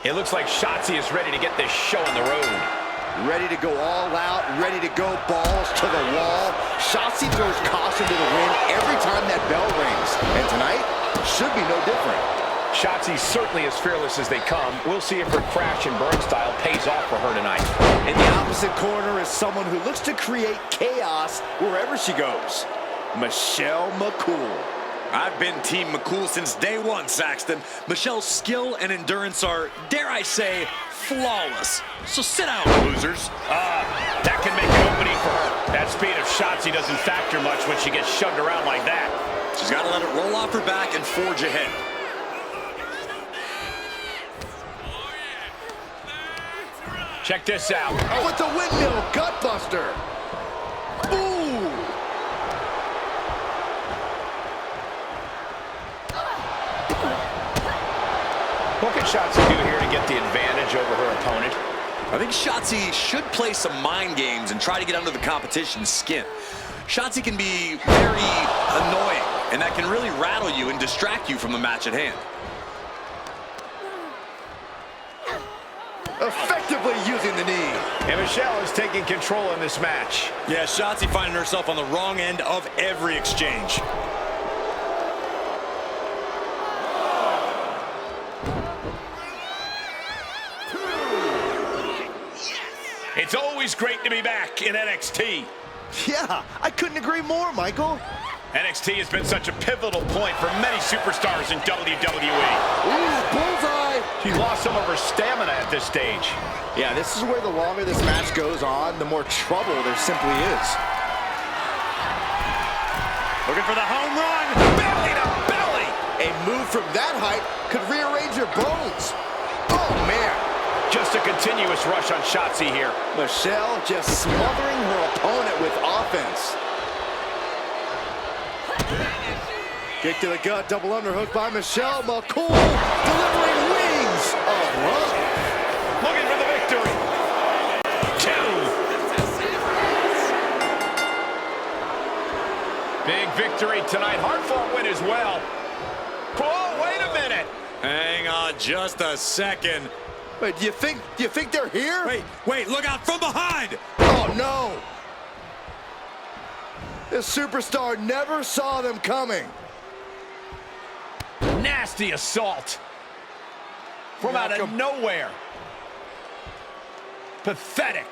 It looks like Shotzi is ready to get this show on the road. Ready to go all out, ready to go balls to the wall. Shotzi throws caution to the wind every time that bell rings. And tonight should be no different. Shotzi certainly as fearless as they come. We'll see if her crash and burn style pays off for her tonight. In the opposite corner is someone who looks to create chaos wherever she goes. Michelle McCool. I've been Team McCool since day one, Saxton. Michelle's skill and endurance are, dare I say, flawless. So sit down, losers. That can make an opening for her. That speed of Shotzi doesn't factor much when she gets shoved around like that. She's got to let it roll off her back and forge ahead. Check this out. Oh, with the windmill gutbuster. Ooh. What can Shotzi do here to get the advantage over her opponent? I think Shotzi should play some mind games and try to get under the competition's skin. Shotzi can be very annoying, and that can really rattle you and distract you from the match at hand. Effectively using the knee. And Michelle is taking control in this match. Yeah, Shotzi finding herself on the wrong end of every exchange. It's always great to be back in NXT. Yeah, I couldn't agree more, Michael. NXT has been such a pivotal point for many superstars in WWE. Ooh, bullseye. She lost some of her stamina at this stage. Yeah, this is where the longer this match goes on, the more trouble there simply is. Looking for the home run. Belly to belly. A move from that height could rearrange your bones. Oh, man. Just a continuous rush on Shotzi here. Michelle just smothering her opponent with offense. Kick to the gut, double underhook by Michelle. McCool delivering wings of love. Looking for the victory. 2. Big victory tonight. Hard-fought win as well. Oh, wait a minute. Hang on just a second. Wait, do you think they're here? Wait, look out from behind. Oh, no. This superstar never saw them coming. Nasty assault. From out of nowhere. Pathetic.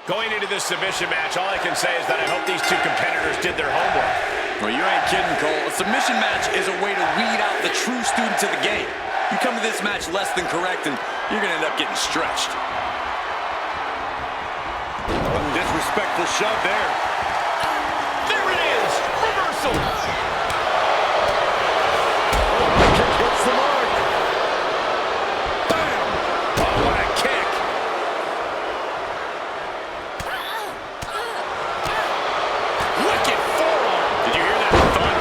Going into this submission match, all I can say is that I hope these two competitors did their homework. Well, you ain't kidding, Cole. A submission match is a way to weed out the true students of the game. You come to this match less than correct, and you're going to end up getting stretched. Disrespectful shove there. There it is! Reversal! Kick hits the mark. Bam! Oh, what a kick! Wicked forearm! Did you hear that thud?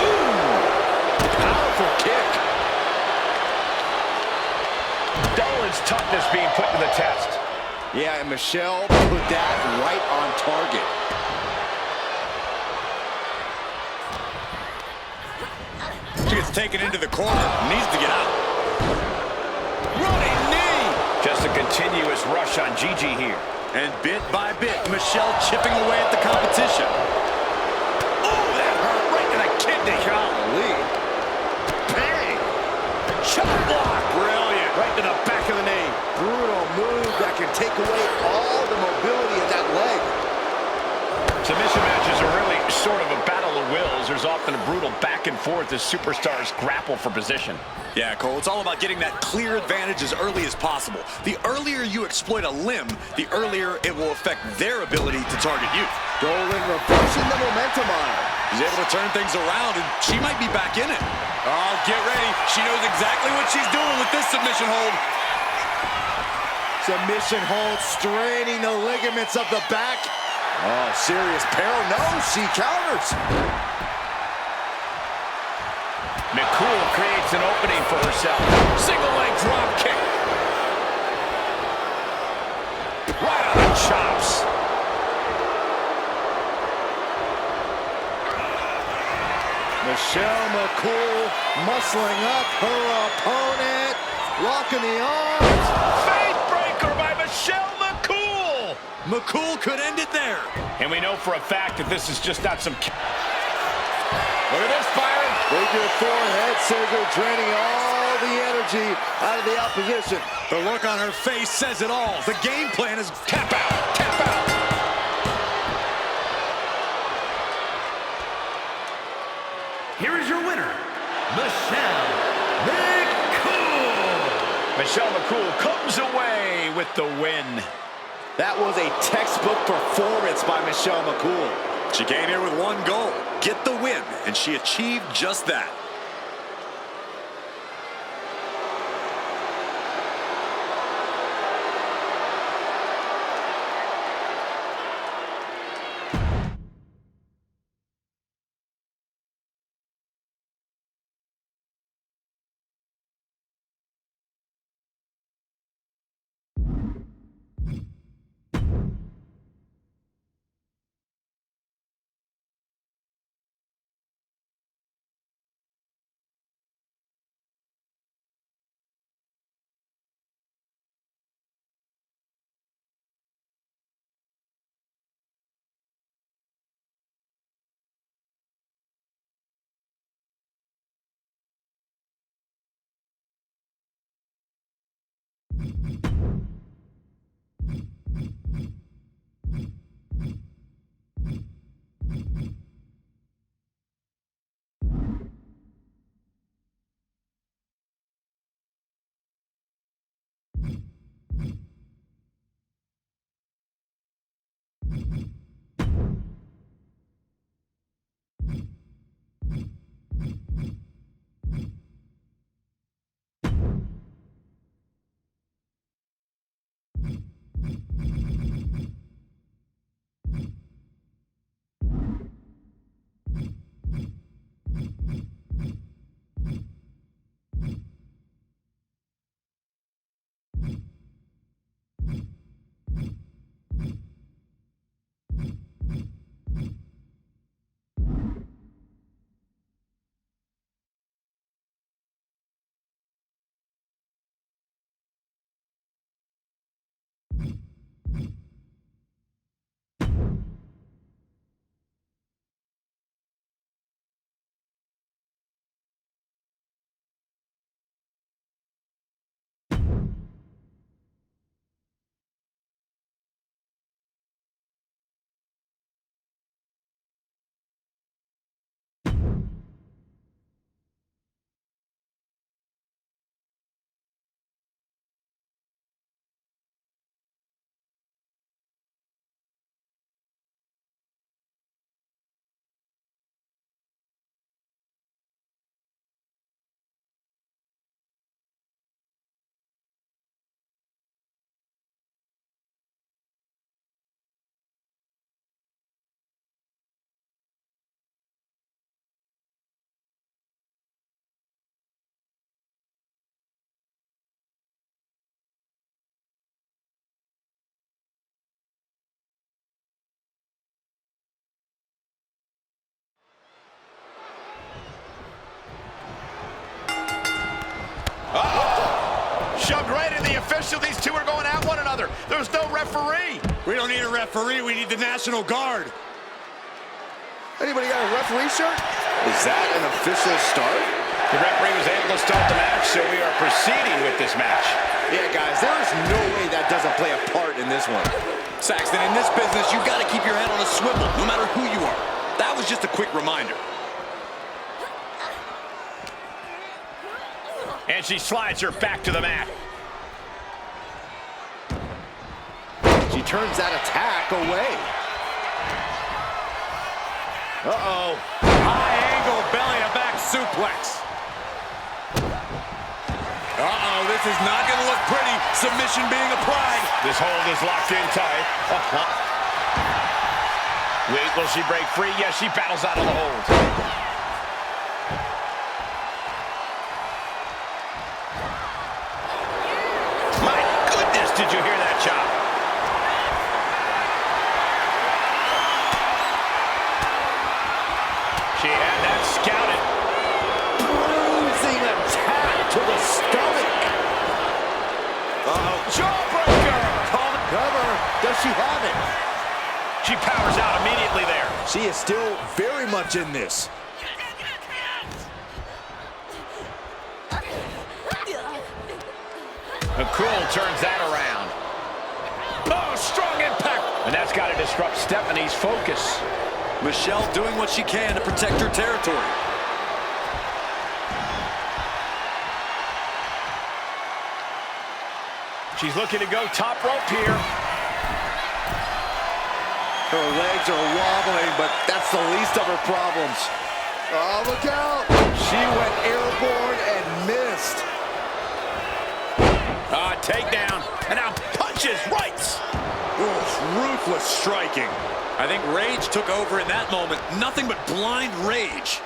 Ooh! Powerful kick! Dolan's toughness being put to the test. Yeah, and Michelle put that right on target. She gets taken into the corner. Needs to get out. Running knee! Just a continuous rush on Gigi here. And bit by bit, Michelle chipping away at the competition. Oh, that hurt right to the kidney. Golly. Bang! Chop block! Brilliant. Right to the back of the knee. Brutal move that can take away all the mobility in that leg. Submission matches are really sort of a battle of wills. There's often a brutal back and forth as superstars grapple for position. Yeah, Cole, it's all about getting that clear advantage as early as possible. The earlier you exploit a limb, the earlier it will affect their ability to target you. Dolan reversing the momentum on her. She's able to turn things around, and she might be back in it. Oh, get ready. She knows exactly what she's doing with this submission hold. Submission hold, straining the ligaments of the back. Oh, serious peril. No, she counters. McCool creates an opening for herself. Single leg drop kick. Right on the chops. Michelle McCool muscling up her opponent. Locking the arms. Faith breaker by Michelle McCool. McCool could end it there. And we know for a fact that this is just not some... Look at this, Byron. Figure four head scissor draining all the energy out of the opposition. The look on her face says it all. The game plan is tap out, tap out. Here is your winner, McCool. Michelle McCool comes away with the win. That was a textbook performance by Michelle McCool. She came here with one goal, get the win, and she achieved just that. Shoved right in the official. These two are going at one another. There's no referee. We don't need a referee, we need the National Guard. Anybody got a referee shirt? Is that an official start? The referee was able to start the match, so we are proceeding with this match. Yeah, guys, there is no way that doesn't play a part in this one. Saxton, in this business, you got to keep your head on a swivel, no matter who you are. That was just a quick reminder. And she slides her back to the mat. She turns that attack away. Uh-oh. High angle belly-to-back suplex. Uh-oh, this is not going to look pretty. Submission being applied. This hold is locked in tight. Wait, will she break free? Yes, she battles out of the hold. My goodness, did you hear that chop? She had that scouted. Bruising attack to the stomach. Uh-oh. Jawbreaker! Cover. Does she have it? She powers out immediately there. She is still very much in this. McCool turns that around. Oh, strong impact. And that's got to disrupt Stephanie's focus. Michelle doing what she can to protect her territory. She's looking to go top rope here. Her legs are wobbling, but that's the least of her problems. Oh, look out! She went airborne and missed. Takedown. And now punches, rights. Ruthless striking. I think rage took over in that moment. Nothing but blind rage.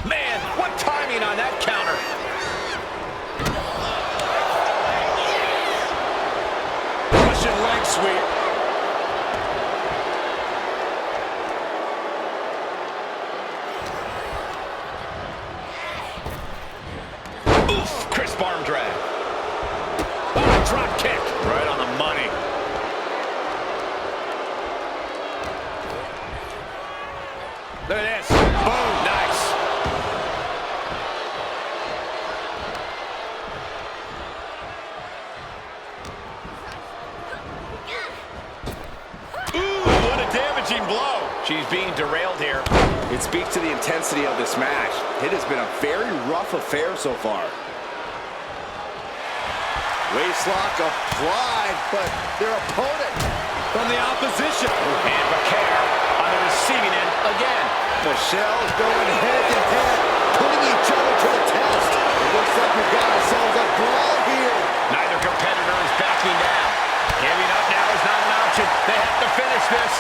Man, what timing on that counter. Russian leg sweep. Oof, crisp arm drag. Oh, drop kick. Right on the money. Look at this. Boom. Nice. Ooh, what a damaging blow. She's being derailed here. It speaks to the intensity of this match. It has been a very rough affair so far. Waistlock applied, but their opponent From the opposition. And McCool on the receiving end again. Michelle's going head-to-head, putting each other to the test. It looks like we've got ourselves a brawl here. Neither competitor is backing down. Giving up now is not an option. They have to finish this.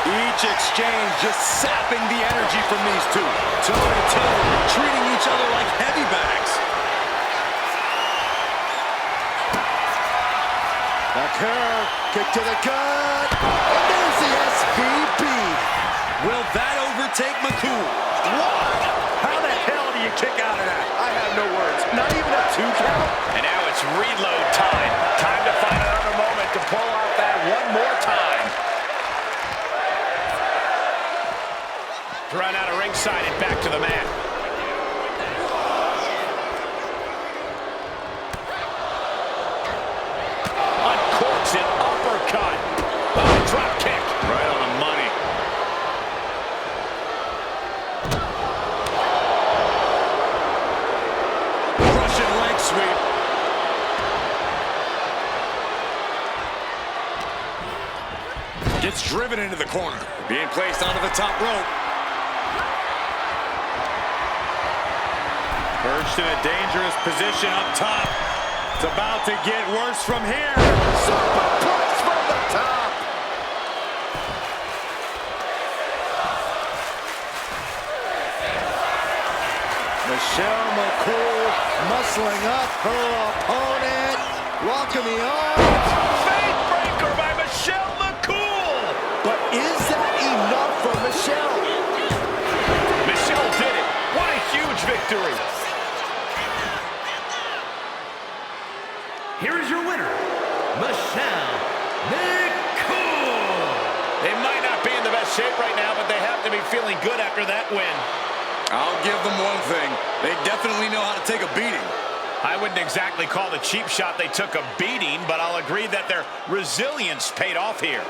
Each exchange just sapping the energy from these two. Toe-to-toe, treating each other like heavy bags. McCool, kick to the gut. And there's the SVP. Will that overtake McCool? What? How the hell do you kick out of that? I have no words. Not even a 2 count? And now it's reload time. Time to find another moment to pull out that one more time. Run out of ringside and back to the mat. Uncorks an uppercut. Oh, drop kick. Right on the money. Russian leg sweep. Gets driven into the corner. Being placed onto the top rope. Perched in a dangerous position up top. It's about to get worse from here. Superplex from the top. Michelle McCool muscling up her opponent. Locking the arms. Fade breaker by Michelle McCool. But is that enough for Michelle? Michelle did it. What a huge victory. Here is your winner, Michelle McCool. They might not be in the best shape right now, but they have to be feeling good after that win. I'll give them one thing. They definitely know how to take a beating. I wouldn't exactly call the cheap shot they took a beating, but I'll agree that their resilience paid off here.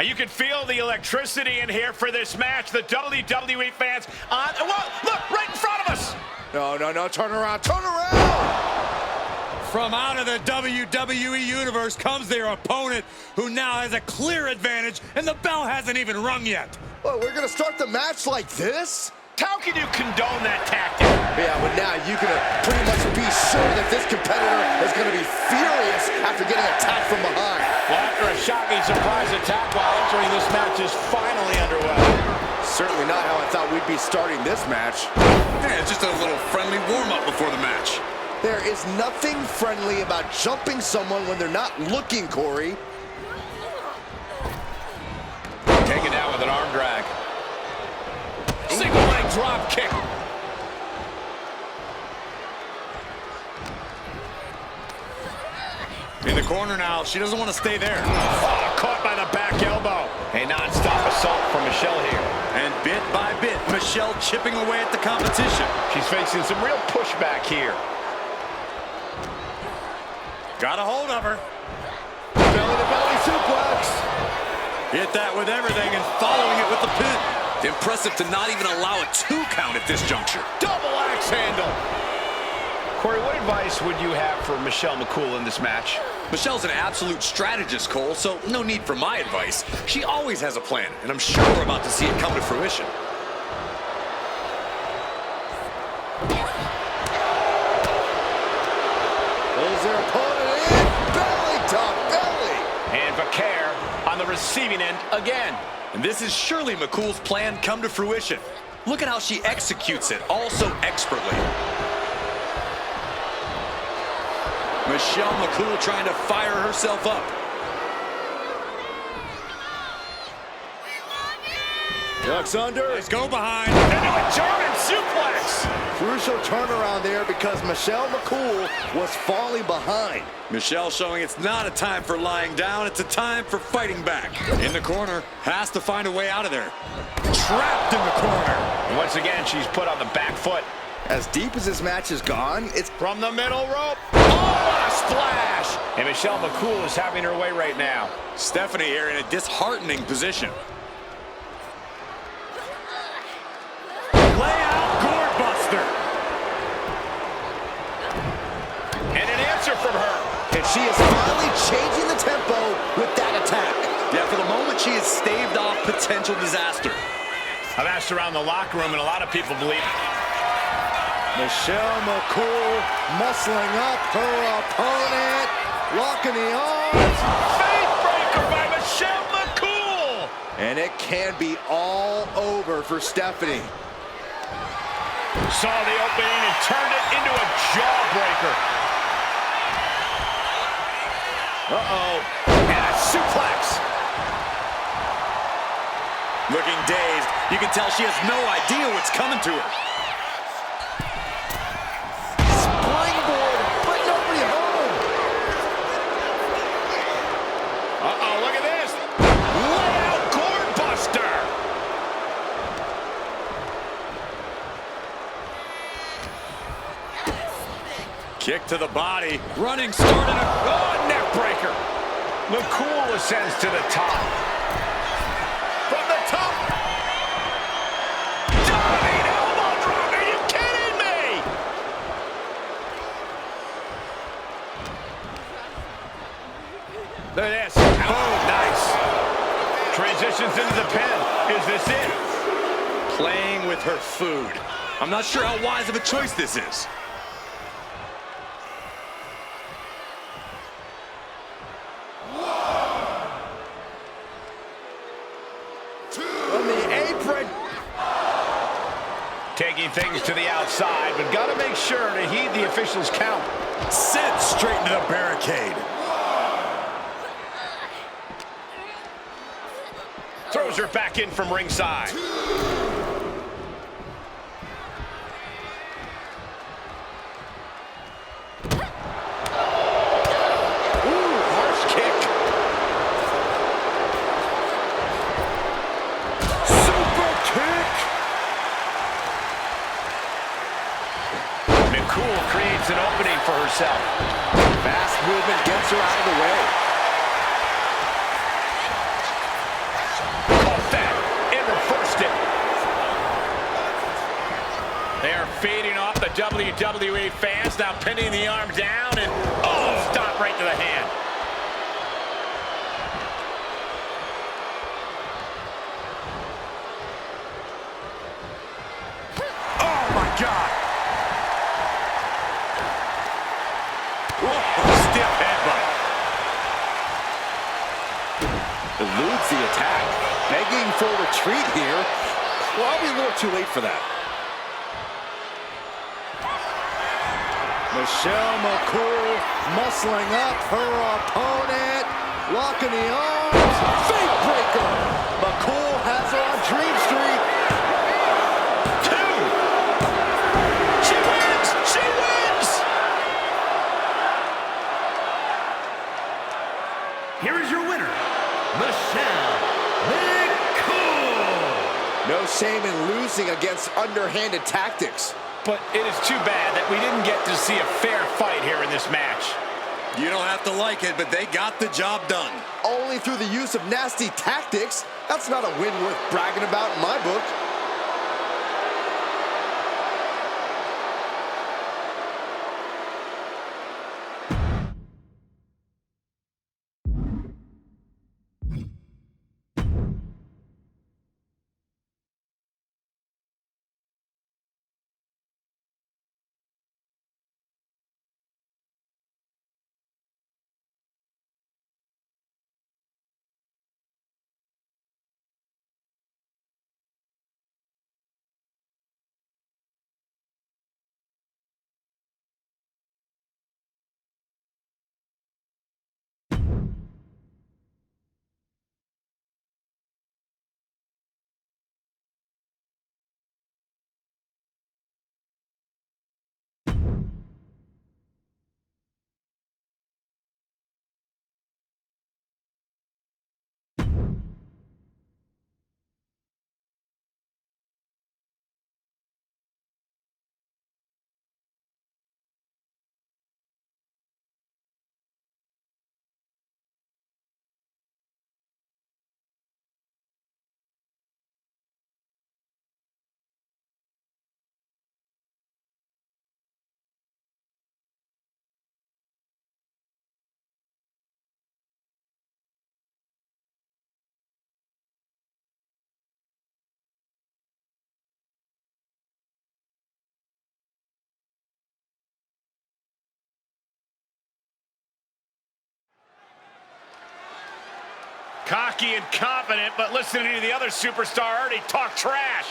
You can feel the electricity in here for this match. The WWE fans on... Whoa, look, right in front of us! No, turn around, turn around! From out of the WWE Universe comes their opponent, who now has a clear advantage, and the bell hasn't even rung yet. Well, we're gonna start the match like this? How can you condone that tactic? Yeah, but now you can pretty much be sure that this competitor is gonna be furious after getting attacked from behind. Well, after a shocking surprise attack while entering, this match is finally underway. Certainly not how I thought we'd be starting this match. Yeah, it's just a little friendly warm-up before the match. There is nothing friendly about jumping someone when they're not looking, Corey. Taken down with an arm drag. Single leg drop kick. In the corner now, she doesn't want to stay there. Oh, caught by the back elbow. A non-stop assault from Michelle here. And bit by bit, Michelle chipping away at the competition. She's facing some real pushback here. Got a hold of her. Belly-to-belly suplex. Hit that with everything and following it with the pin. Impressive to not even allow a 2 count at this juncture. Double axe handle. Corey, what advice would you have for Michelle McCool in this match? Michelle's an absolute strategist, Cole, so no need for my advice. She always has a plan, and I'm sure we're about to see it come to fruition. Pulls their opponent in. Belly to belly. And Vaquer on the receiving end again. And this is surely McCool's plan come to fruition. Look at how she executes it, all so expertly. Michelle McCool trying to fire herself up. Ducks under. Let's go behind. Into a German suplex. Crucial turnaround there because Michelle McCool was falling behind. Michelle showing it's not a time for lying down, it's a time for fighting back. In the corner, has to find a way out of there. Trapped in the corner. And once again, she's put on the back foot. As deep as this match has gone, it's From the middle rope. Oh, what a splash. And Michelle McCool is having her way right now. Stephanie here in a disheartening position. Layout gourd buster. And an answer from her. and she is finally changing the tempo with that attack. Yeah, for the moment, she has staved off potential disaster. I've asked around the locker room, and a lot of people believe Michelle McCool muscling up her opponent, locking the arms. Faith breaker by Michelle McCool. And it can be all over for Stephanie. Saw the opening and turned it into a jawbreaker. Uh-oh. And a suplex. Looking dazed, you can tell she has no idea what's coming to her. Springboard, but nobody home. Uh-oh, look at this. Layout gourd buster. Kick to the body. Running start and a Neck breaker. McCool ascends to the top. From the top. Diving elbow drop. Are you kidding me? Look at this. Oh, nice. Transitions into the pin. Is this it? playing with her food. I'm not sure how wise of a choice this is. On the apron. Taking things to the outside, but got to make sure to heed the official's count. Sent straight into the barricade. Throws her back in from ringside. Ooh, harsh kick. Super kick. McCool creates an opening for herself. Fast movement gets her out of the way. WWE fans now pinning the arm down and, oh, stop right to the hand. Oh, my God. Whoa, stiff headbutt. Eludes the attack. Begging for retreat here. Probably a little too late for that. Michelle McCool muscling up her opponent. Locking the arms. Fake breaker. McCool has her on Dream Street. 2. She wins! She wins! Here is your winner, Michelle McCool. No shame in losing against underhanded tactics. But it is too bad that we didn't get to see a fair fight here in this match. You don't have to like it, but they got the job done. Only through the use of nasty tactics. That's not a win worth bragging about in my book. Cocky and confident, but listening to the other superstar already talk trash.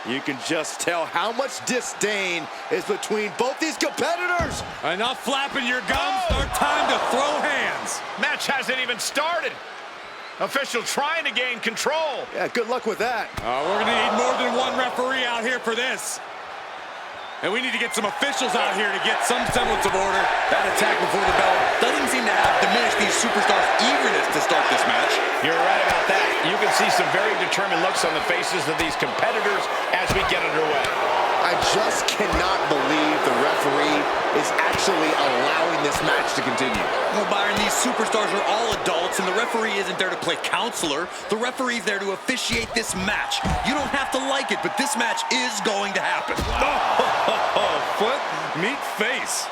You can just tell how much disdain is between both these competitors. Enough flapping your gums. Start time to throw hands. Match hasn't even started. Official trying to gain control. Yeah, good luck with that. We're going to need more than one referee out here for this. And we need to get some officials out here to get some semblance of order. That attack before the bell doesn't seem to have diminished these superstars' eagerness to start this match. You're right about that. You can see some very determined looks on the faces of these competitors as we get underway. I just cannot believe the referee is actually allowing this match to continue. Well, Byron, these superstars are all adults, and the referee isn't there to play counselor. The referee's there to officiate this match. You don't have to like it, but this match is going to happen. Foot, meet face.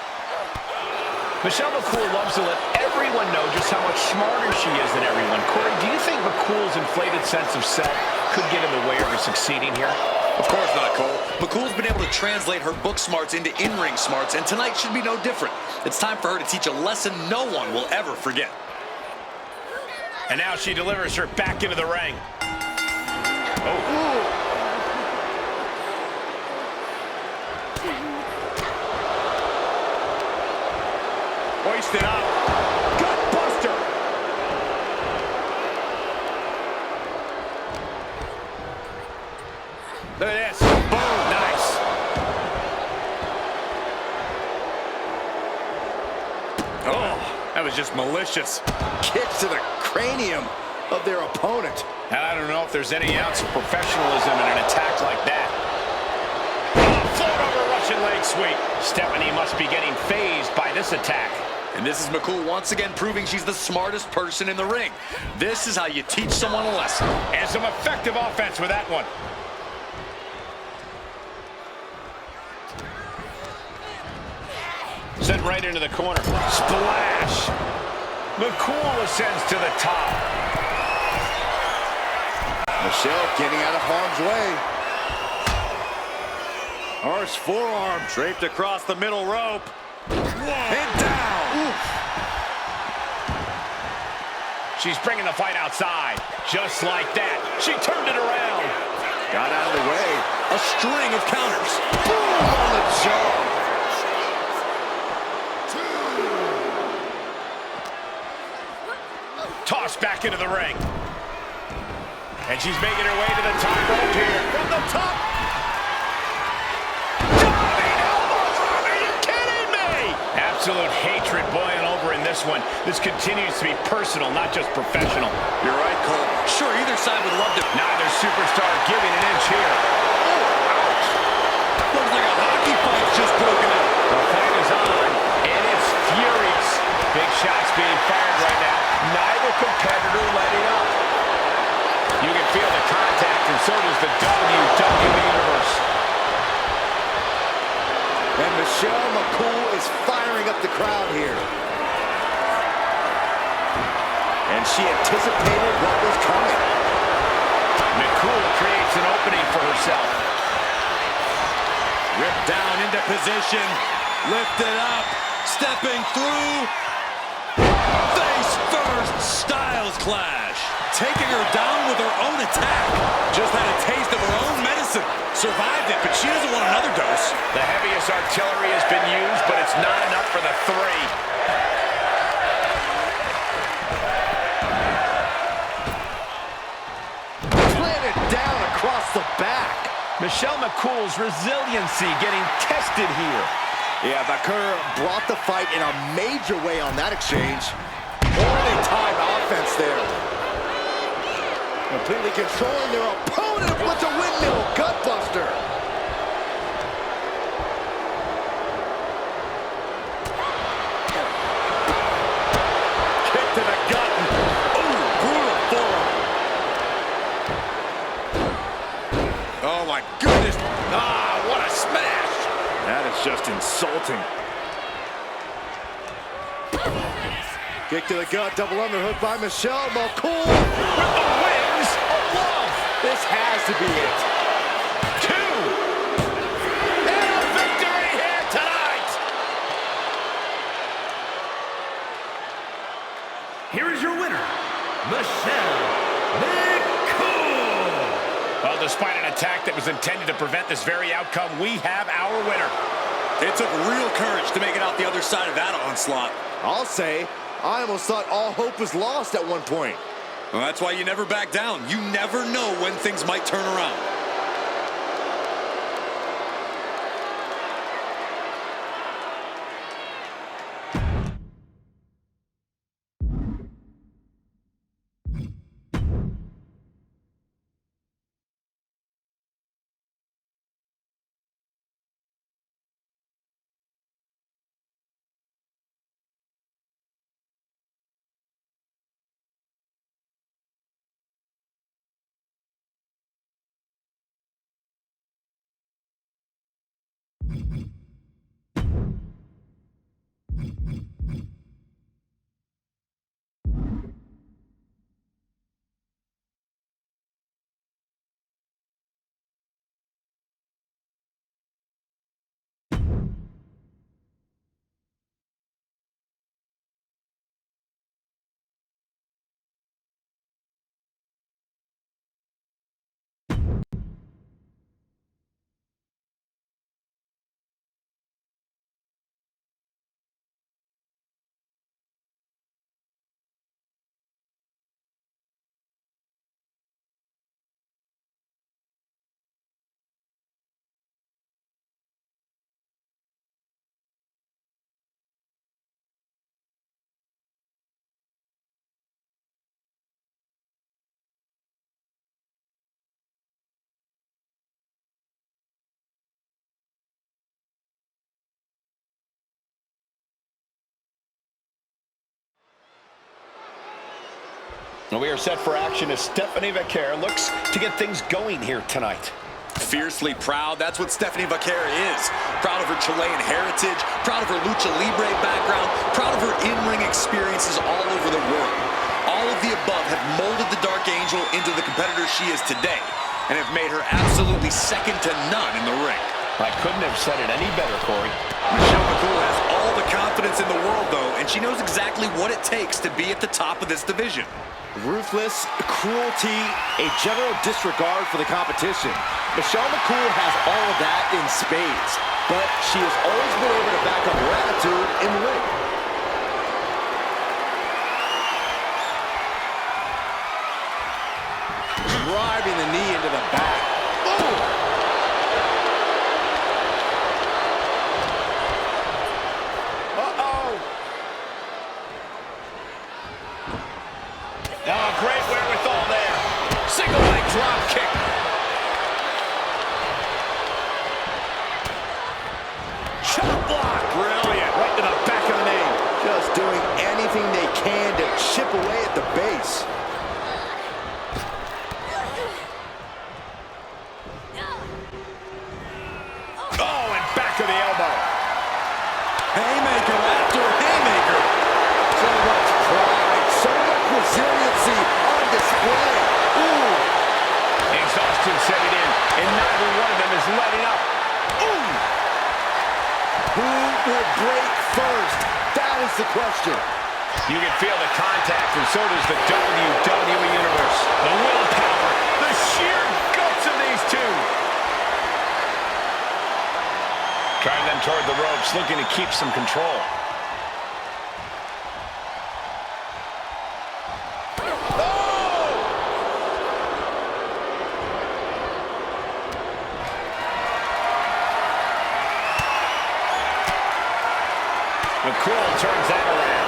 Michelle McCool loves to let everyone know just how much smarter she is than everyone. Corey, do you think McCool's inflated sense of self could get in the way of her succeeding here? Of course not, Cole. McCool's been able to translate her book smarts into in-ring smarts, and tonight should be no different. It's time for her to teach a lesson no one will ever forget. And now she delivers her back into the ring. Oh. Hoisted up. Gut buster. Look at this. Boom. Nice. Oh, that was just malicious. Kicks to the cranium of their opponent. And I don't know if there's any ounce of professionalism in an attack like that. Oh, float over Russian leg sweep. Stephanie must be getting phased by this attack. And this is McCool once again proving she's the smartest person in the ring. This is how you teach someone a lesson. And some effective offense with that one. Sent right into the corner. Splash. McCool ascends to the top. Michelle getting out of harm's way. Harsh forearm. Draped across the middle rope. And down. Oof. She's bringing the fight outside. Just like that. She turned it around. Got out of the way. A string of counters. Boom on the jaw. Tossed back into the ring. And she's making her way to the top rope here. From the top. Diving elbow drop. Are you kidding me? Absolute hatred boiling over in this one. This continues to be personal, not just professional. You're right, Cole. Sure, either side would love to. Neither superstar giving an inch here. Looks like a hockey fight's just broken out. The fight is on, and it's furious. Big shots being fired right now. Neither competitor letting up. You can feel the contact, and so does the WWE Universe. And Michelle McCool is firing up the crowd here. And she anticipated what was coming. McCool creates an opening for herself. Ripped down into position. Lifted up. Stepping through. Face first. Styles clash. Taking her down with her own attack. Just had a taste of her own medicine. Survived it, but she doesn't want another dose. The heaviest artillery has been used, but it's not enough for the three. Planted down across the back. Michelle McCool's resiliency getting tested here. Yeah, McCool brought the fight in a major way on that exchange. Early time offense there. Completely controlling their opponent with the windmill gutbuster. Kick to the gut. Ooh, brutal forearm. Oh, my goodness. Ah, what a smash. That is just insulting. Kick to the gut, double underhook by Michelle McCool. With the wings of love. This has to be it. 2. And a victory here tonight. Here is your winner, Michelle McCool. Well, despite an attack that was intended to prevent this very outcome, we have our winner. It took real courage to make it out the other side of that onslaught. I'll say, I almost thought all hope was lost at one point. Well, that's why you never back down. You never know when things might turn around. We are set for action as Stephanie Vaquer looks to get things going here tonight. Fiercely proud, that's what Stephanie Vaquera is. Proud of her Chilean heritage, proud of her lucha libre background, proud of her in-ring experiences all over the world. All of the above have molded the Dark Angel into the competitor she is today, and have made her absolutely second to none in the ring. I couldn't have said it any better, Corey. Michelle McCool has all the confidence in the world, though, and she knows exactly what it takes to be at the top of this division. Ruthless, cruelty, a general disregard for the competition. Michelle McCool has all of that in spades, but she has always been able to back up her attitude in the ring. Driving the knee into the back. Ooh! Oh, great wherewithal there. Single leg drop kick. Chop block. Brilliant. Right to the back of the knee. Just doing anything they can to chip away at the base. Oh, and back of the elbow. Haymaker after haymaker. So much pride, so much resiliency on display. Ooh. Exhaustion setting in, and neither one of them is letting up. Ooh. Who will break first? That is the question. You can feel the contact, and so does the WWE Universe. The willpower, the sheer guts of these two. Driving them toward the ropes, looking to keep some control. McCool turns that around.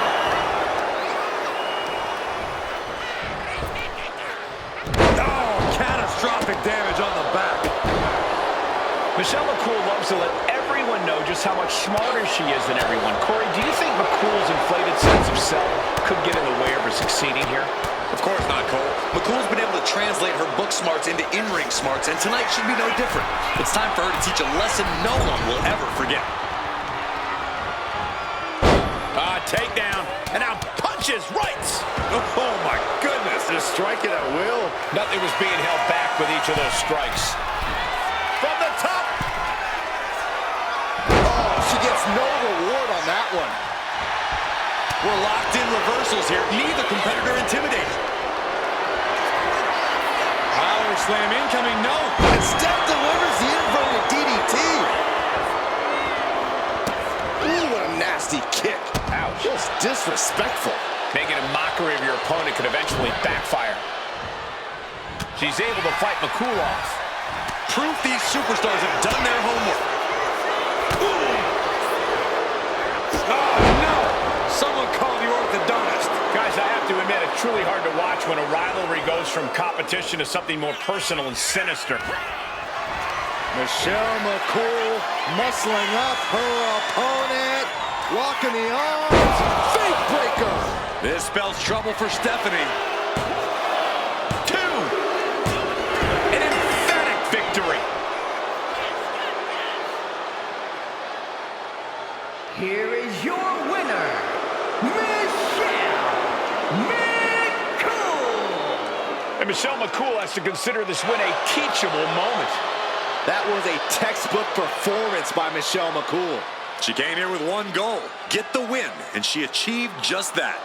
Oh, catastrophic damage on the back. Michelle McCool loves to let everyone know just how much smarter she is than everyone. Corey, do you think McCool's inflated sense of self could get in the way of her succeeding here? Of course not, Cole. McCool's been able to translate her book smarts into in-ring smarts, and tonight should be no different. It's time for her to teach a lesson no one will ever forget. Takedown, and now punches, rights. Oh my goodness, just striking at will. Nothing was being held back with each of those strikes. From the top. Oh, she gets no reward on that one. We're locked in reversals here. Neither competitor intimidated. Power slam incoming, no. And Steph delivers the inverted DDT. Ooh, what a nasty kick. Ouch. Just disrespectful. Making a mockery of your opponent could eventually backfire. She's able to fight McCool off. Proof these superstars have done their homework. Oh, no. Someone call the orthodontist. Guys, I have to admit, it's truly hard to watch when a rivalry goes from competition to something more personal and sinister. Michelle McCool muscling up her opponent. Locking the arms. Fake breaker. This spells trouble for Stephanie. 2. An emphatic victory. Here is your winner, Michelle McCool. And Michelle McCool has to consider this win a teachable moment. That was a textbook performance by Michelle McCool. She came here with one goal, get the win, and she achieved just that.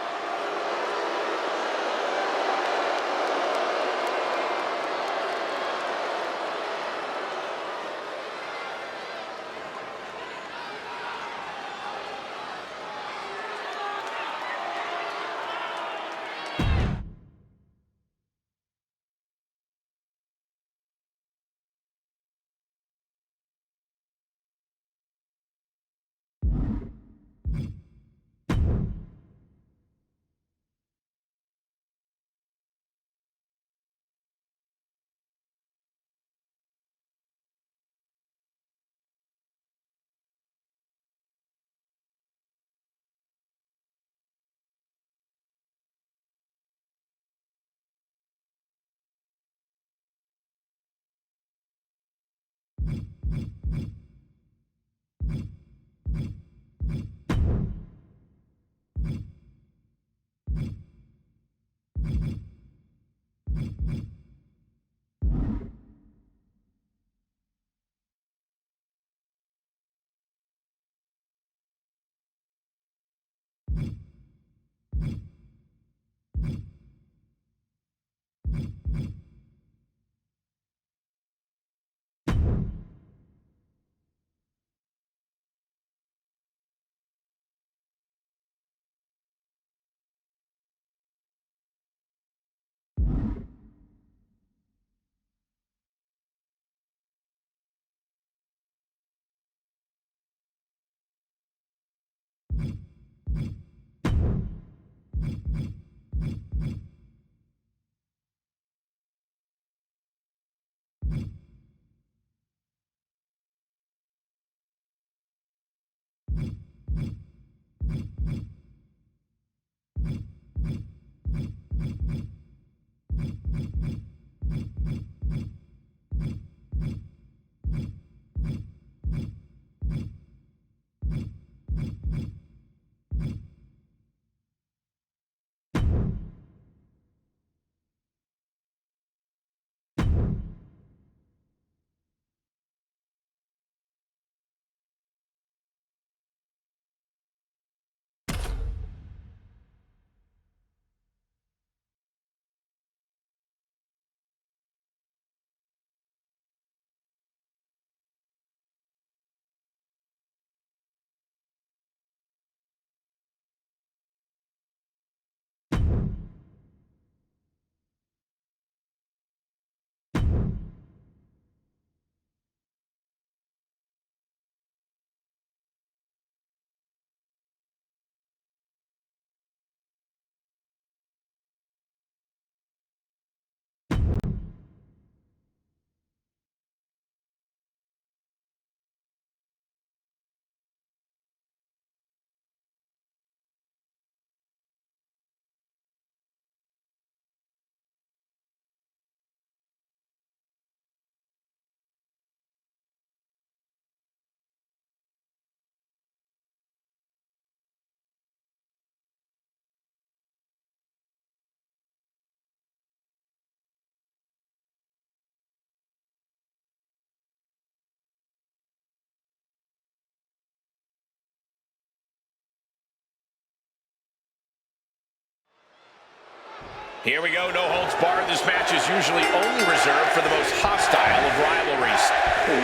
Here we go, no holds barred. This match is usually only reserved for the most hostile of rivalries.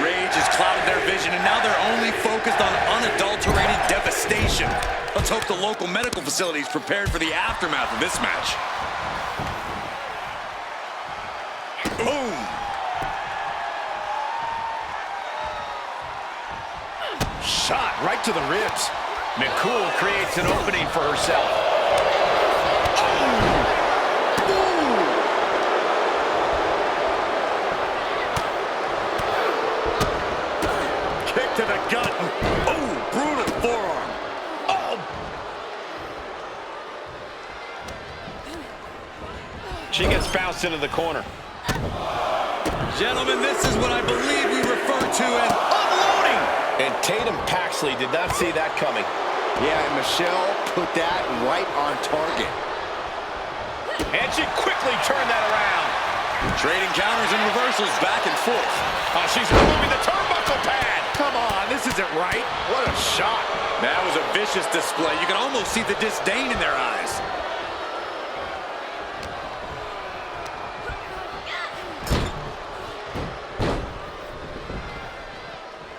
Rage has clouded their vision, and now they're only focused on unadulterated devastation. Let's hope the local medical facility is prepared for the aftermath of this match. Boom! Shot right to the ribs. McCool creates an opening for herself. Kick to the gut. Oh, brutal forearm. Oh. She gets bounced into the corner. Gentlemen, this is what I believe we refer to as unloading. And Tatum Paxley did not see that coming. Yeah, and Michelle put that right on target. And she quickly turned that around. Trading counters and reversals back and forth. She's removing the turnbuckle pad. Come on, this isn't right. What a shot. That was a vicious display. You can almost see the disdain in their eyes.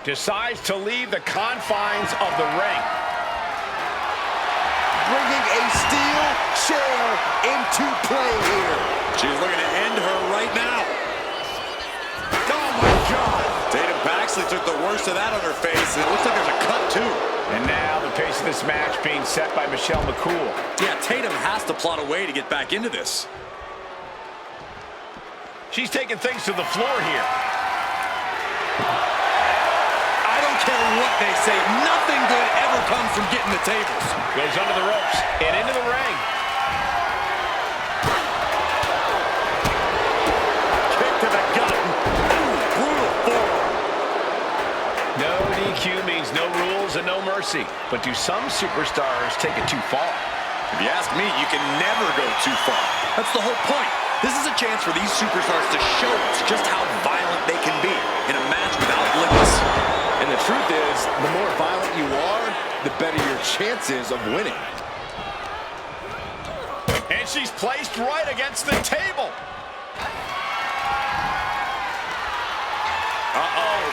Decides to leave the confines of the ring. Bringing a steel chair into play here. She's looking to end her right now. Oh, my God. Tatum Paxley took the worst of that on her face, and it looks like there's a cut, too. And now the pace of this match being set by Michelle McCool. Yeah, Tatum has to plot a way to get back into this. She's taking things to the floor here. I don't care what they say. Nothing good ever comes from getting the tables. Goes under the ropes and into the ring. Kick to the gut. Ooh, brutal forearm. No DQ means no rules and no mercy. But do some superstars take it too far? If you ask me, you can never go too far. That's the whole point. This is a chance for these superstars to show us just how violent they can be in a match without limits. And the truth is, the more violent you are, the better your chances of winning. And she's placed right against the table. Uh-oh.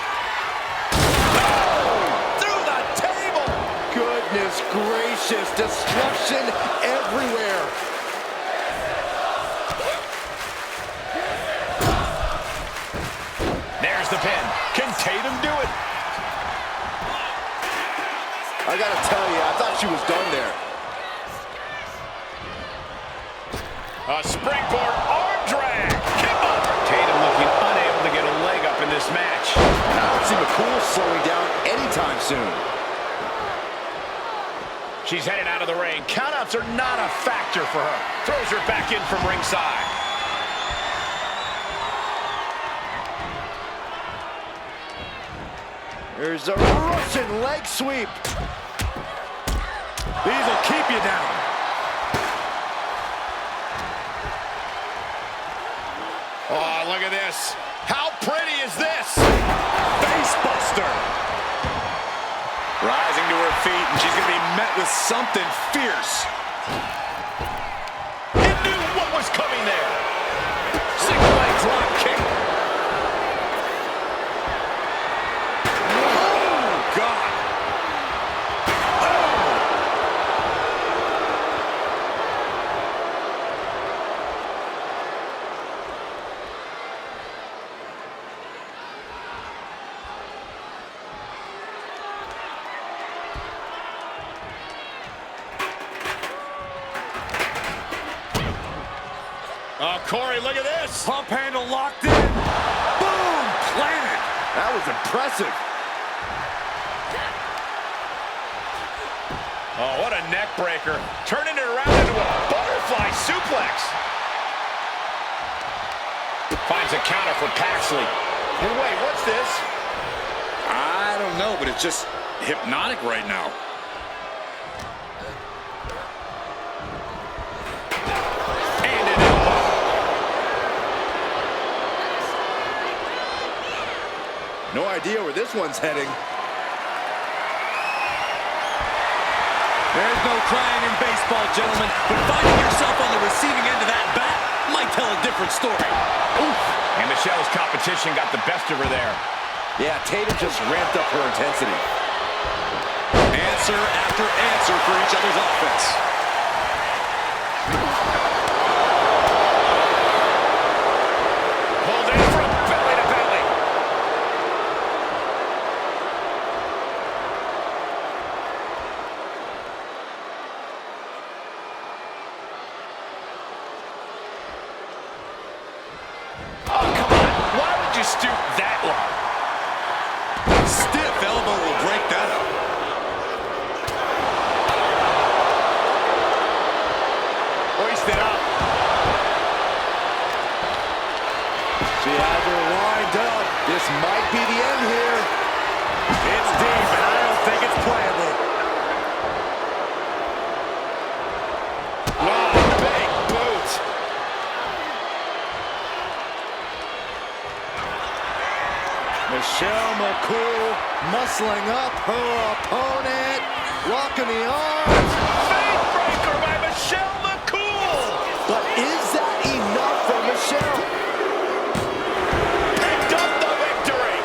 Through the table! Goodness gracious, destruction everywhere. There's the pin. Can Tatum do it? I gotta tell you, I thought she was done there. A springboard arm drag. Kimball. Tatum looking unable to get a leg up in this match. I don't see McCool slowing down anytime soon. She's headed out of the ring. Countouts are not a factor for her. Throws her back in from ringside. There's a Russian leg sweep. These will keep you down. Oh, look at this. How pretty is this? Face buster. Rising to her feet, and she's going to be met with something fierce. He knew what was coming there. Single leg drop kick. Oh, God. Oh, Corey, look at this. Pump handle locked in. Boom! Planted. That was impressive. Oh, what a neck breaker. Turning it around into a butterfly suplex. Finds a counter for Paxley. And wait, what's this? I don't know, but it's just hypnotic right now. And an elbow. No idea where this one's heading. There's no crying in baseball, gentlemen, but finding yourself on the receiving end of that bat might tell a different story. Oof. And Michelle's competition got the best of her there. Yeah, Tatum just ramped up her intensity. Answer after answer for each other's offense. Pulled in from belly to belly. Oh, come on. Why would you stoop that low? Stiff elbow will break that up. Hoisted up. She has her lined up. This might be the end here. It's deep, and I don't think it's playable. Oh, big boot. Michelle McCool muscling up her opponent. Locking the arms. Backbreaker by Michelle McCool. But is that enough for Michelle? Picked up the victory.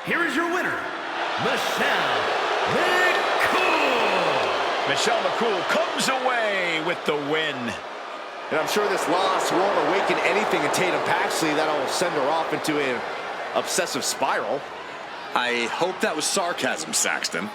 Here is your winner, Michelle McCool. Michelle McCool comes away with the win. And I'm sure this loss won't awaken anything in Tatum Paxley that'll send her off into an obsessive spiral. I hope that was sarcasm, Saxton.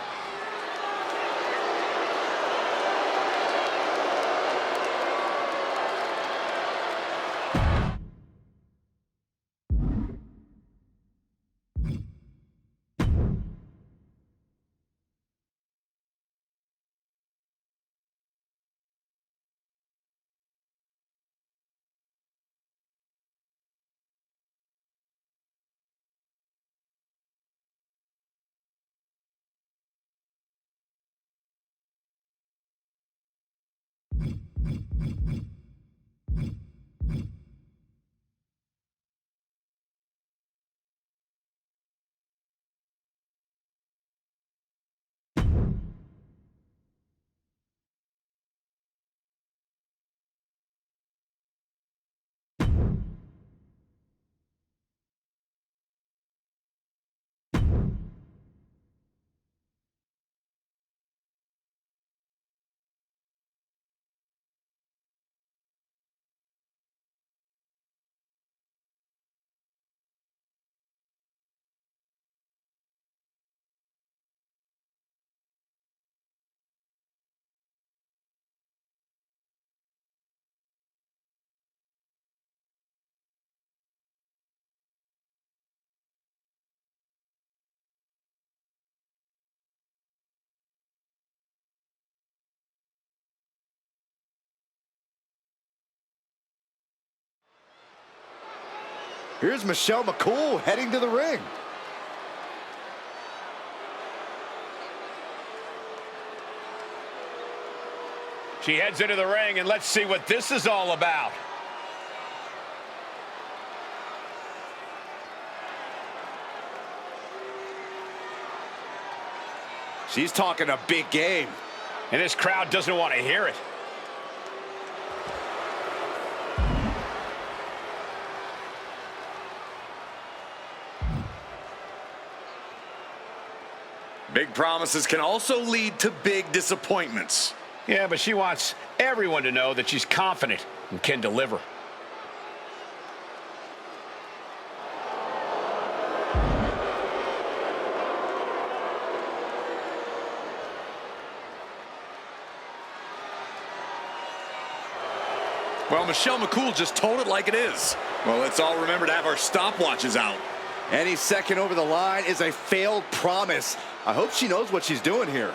Here's Michelle McCool heading to the ring. She heads into the ring, and let's see what this is all about. She's talking a big game. And this crowd doesn't want to hear it. Big promises can also lead to big disappointments. Yeah, but she wants everyone to know that she's confident and can deliver. Well, Michelle McCool just told it like it is. Well, let's all remember to have our stopwatches out. Any second over the line is a failed promise. I hope she knows what she's doing here.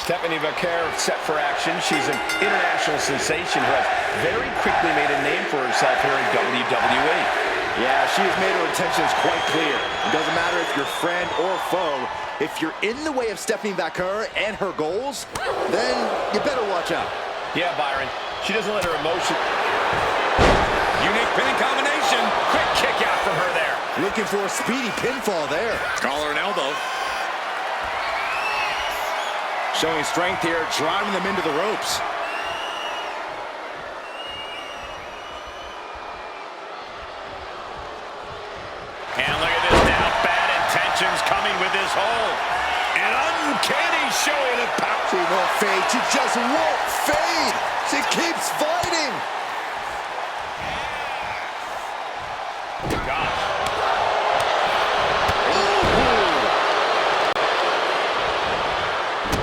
Stephanie Vaquer set for action. She's an international sensation who has very quickly made a name for herself here in WWE. Yeah, she has made her intentions quite clear. It doesn't matter if you're friend or foe. If you're in the way of Stephanie Vaquer and her goals, then you better watch out. Yeah, Byron. She doesn't let her emotion... Unique pinning combination. Quick kick out from her there. Looking for a speedy pinfall there. Collar and elbow. Showing strength here, driving them into the ropes. And look at this now. Bad intentions coming with this hold. An uncanny showing of power. She won't fade. She just won't fade. She keeps fighting. Gosh.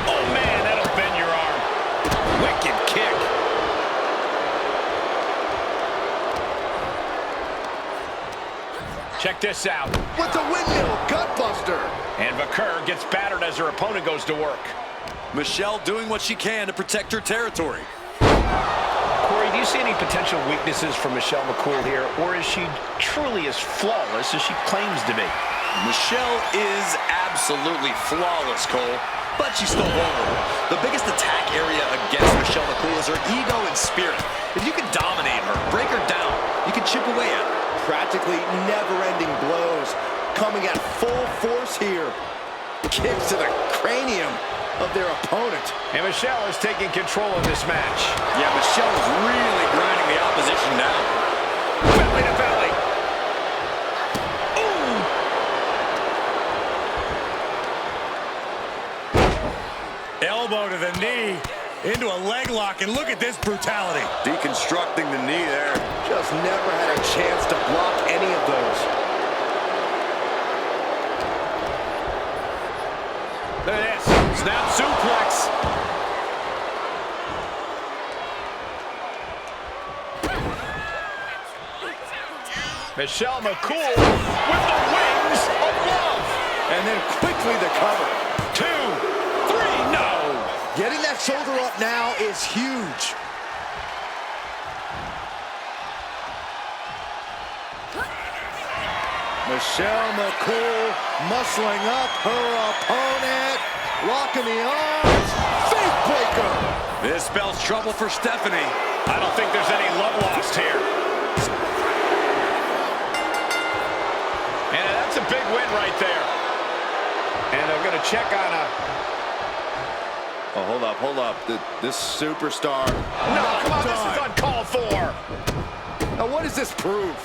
Oh, man, that'll bend your arm. Wicked kick. Check this out. With the windmill gutbuster. And Vaquer gets battered as her opponent goes to work. Michelle doing what she can to protect her territory. Corey, do you see any potential weaknesses for Michelle McCool here, or is she truly as flawless as she claims to be? Michelle is absolutely flawless, Cole, but she's still vulnerable. The biggest attack area against Michelle McCool is her ego and spirit. If you can dominate her, break her down, you can chip away at her. Practically never-ending blows coming at full force here. Kicks to the cranium of their opponent. And Michelle is taking control of this match. Yeah, Michelle is really grinding the opposition down. Belly to belly. Ooh. Elbow to the knee, into a leg lock, and look at this brutality. Deconstructing the knee there. Just never had a chance to block any of those. Look at this. Snap suplex. Michelle McCool with the wings of love. And then quickly the cover. 2, 3, no. Getting that shoulder up now is huge. Michelle McCool muscling up her opponent. Locking the arms. Faith breaker. This spells trouble for Stephanie. I don't think there's any love lost here. And that's a big win right there. And I'm going to check on a... Oh, hold up. This superstar. No, come on, this is uncalled for. Now, what does this prove?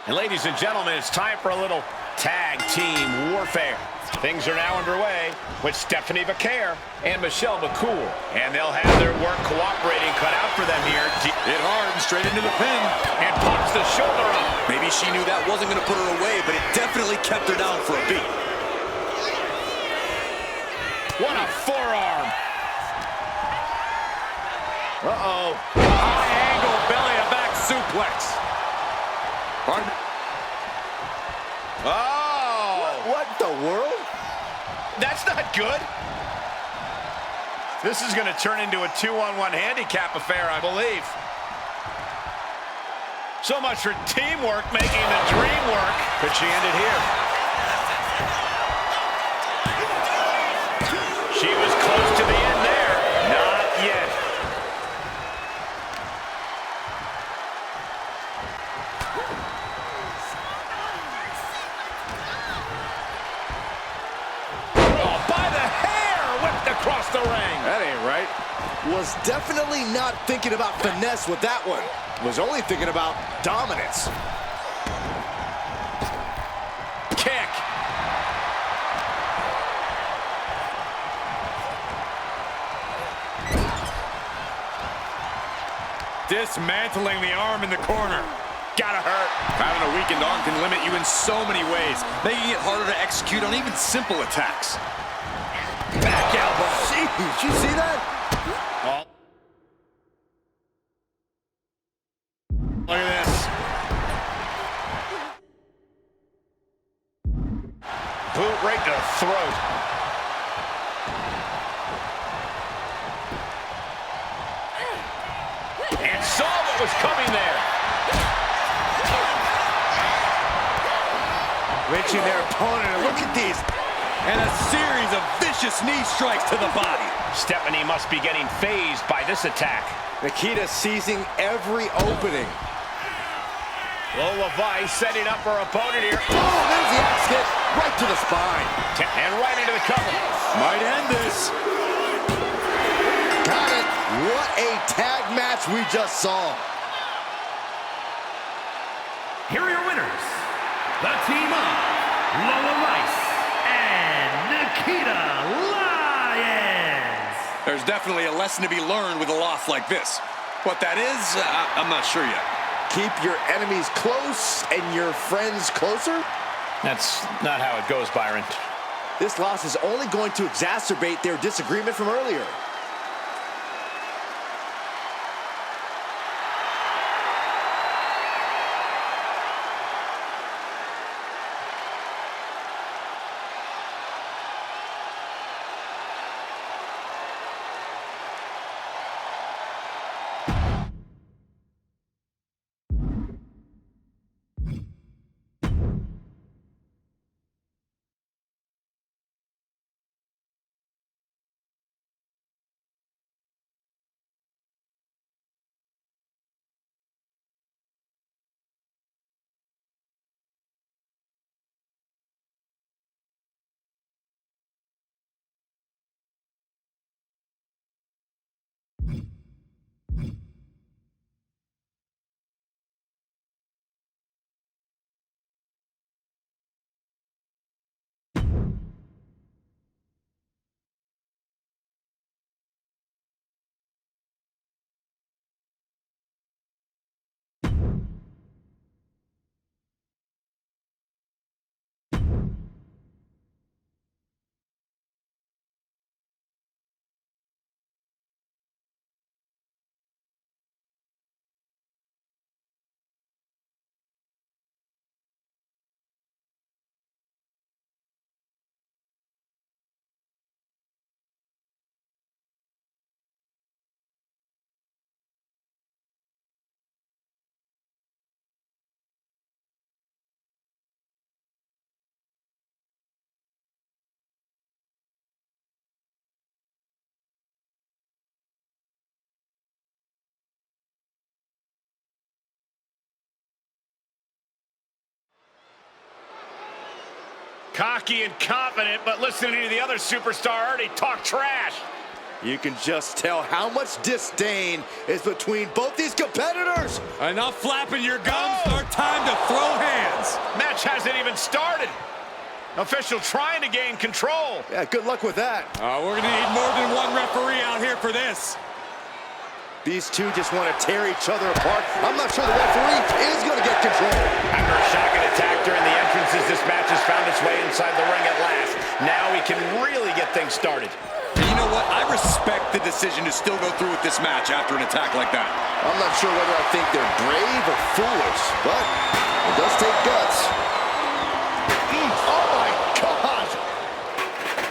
And ladies and gentlemen, it's time for a little tag team warfare. Things are now underway with Stephanie Vaquer and Michelle McCool. And they'll have their work cooperating cut out for them here. Hit hard and straight into the pin. And pops the shoulder up. Maybe she knew that wasn't going to put her away, but it definitely kept her down for a beat. What a forearm. Uh-oh. High angle belly-to-back suplex. Pardon? Oh! What the world? That's not good. This is going to turn into a 2-on-1 handicap affair, I believe. So much for teamwork making the dream work. Could she end it here? She was close to the end there. Not yet. Across the ring. That ain't right. Was definitely not thinking about finesse with that one. Was only thinking about dominance. Kick. Dismantling the arm in the corner. Gotta hurt. Having a weakened arm can limit you in so many ways, making it harder to execute on even simple attacks. Back elbow. Jeez, did you see that? Oh. Look at this. Boot right to the throat. And saw what was coming there. Reaching their opponent, and look at these. And a series of vicious knee strikes to the body. Stephanie must be getting phased by this attack. Nikita seizing every opening. Lola Vice setting up her opponent here. Oh, there's the axe hit right to the spine. And right into the cover. Might end this. Got it. What a tag match we just saw. Here are your winners, the team of Lola Rice and Nikita Lyons. There's definitely a lesson to be learned with a loss like this. What that is, I'm not sure yet. Keep your enemies close and your friends closer? That's not how it goes, Byron. This loss is only going to exacerbate their disagreement from earlier. Cocky and confident, but listening to the other superstar already talk trash. You can just tell how much disdain is between both these competitors. Enough flapping your gums. Start time to throw hands. Match hasn't even started. Official trying to gain control. Yeah, good luck with that. We're going to need more than one referee out here for this. These two just want to tear each other apart. I'm not sure the referee is going to get control. After a shocking attack during the entrances, this match has found its way inside the ring at last. Now we can really get things started. And you know what? I respect the decision to still go through with this match after an attack like that. I'm not sure whether I think they're brave or foolish, but it does take guts. Oh, my God.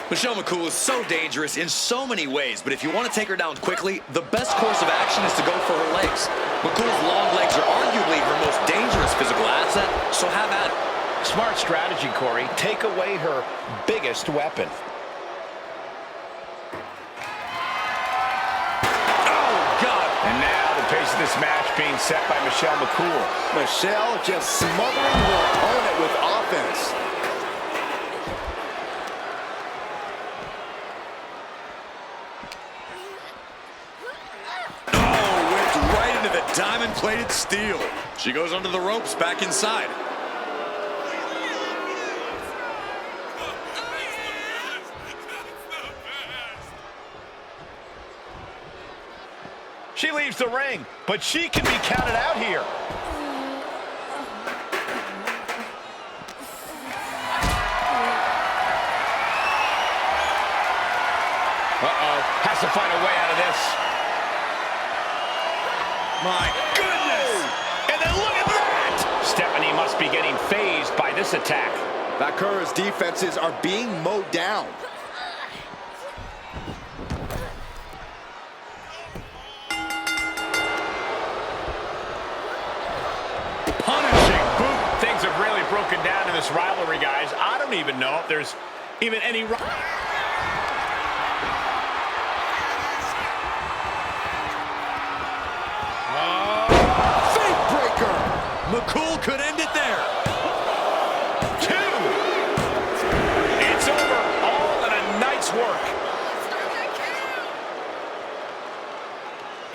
Michelle McCool is so dangerous in so many ways, but if you want to take her down quickly, the best course of action is to go for her legs. McCool's long legs are arguably her most dangerous physical asset, so have at it. Smart strategy, Corey. Take away her biggest weapon. And now the pace of this match being set by Michelle McCool. Michelle just smothering her opponent with offense. Oh, whipped right into the diamond-plated steel. She goes under the ropes, back inside. She leaves the ring, but she can be counted out here. Uh-oh, has to find a way out of this. My goodness! And then look at that! Stephanie must be getting phased by this attack. Bakura's defenses are being mowed down. Punishing boot. Things have really broken down in this rivalry, guys. I don't even know if there's even any... Fake breaker. McCool could end it there. 2. It's over. All in a night's work.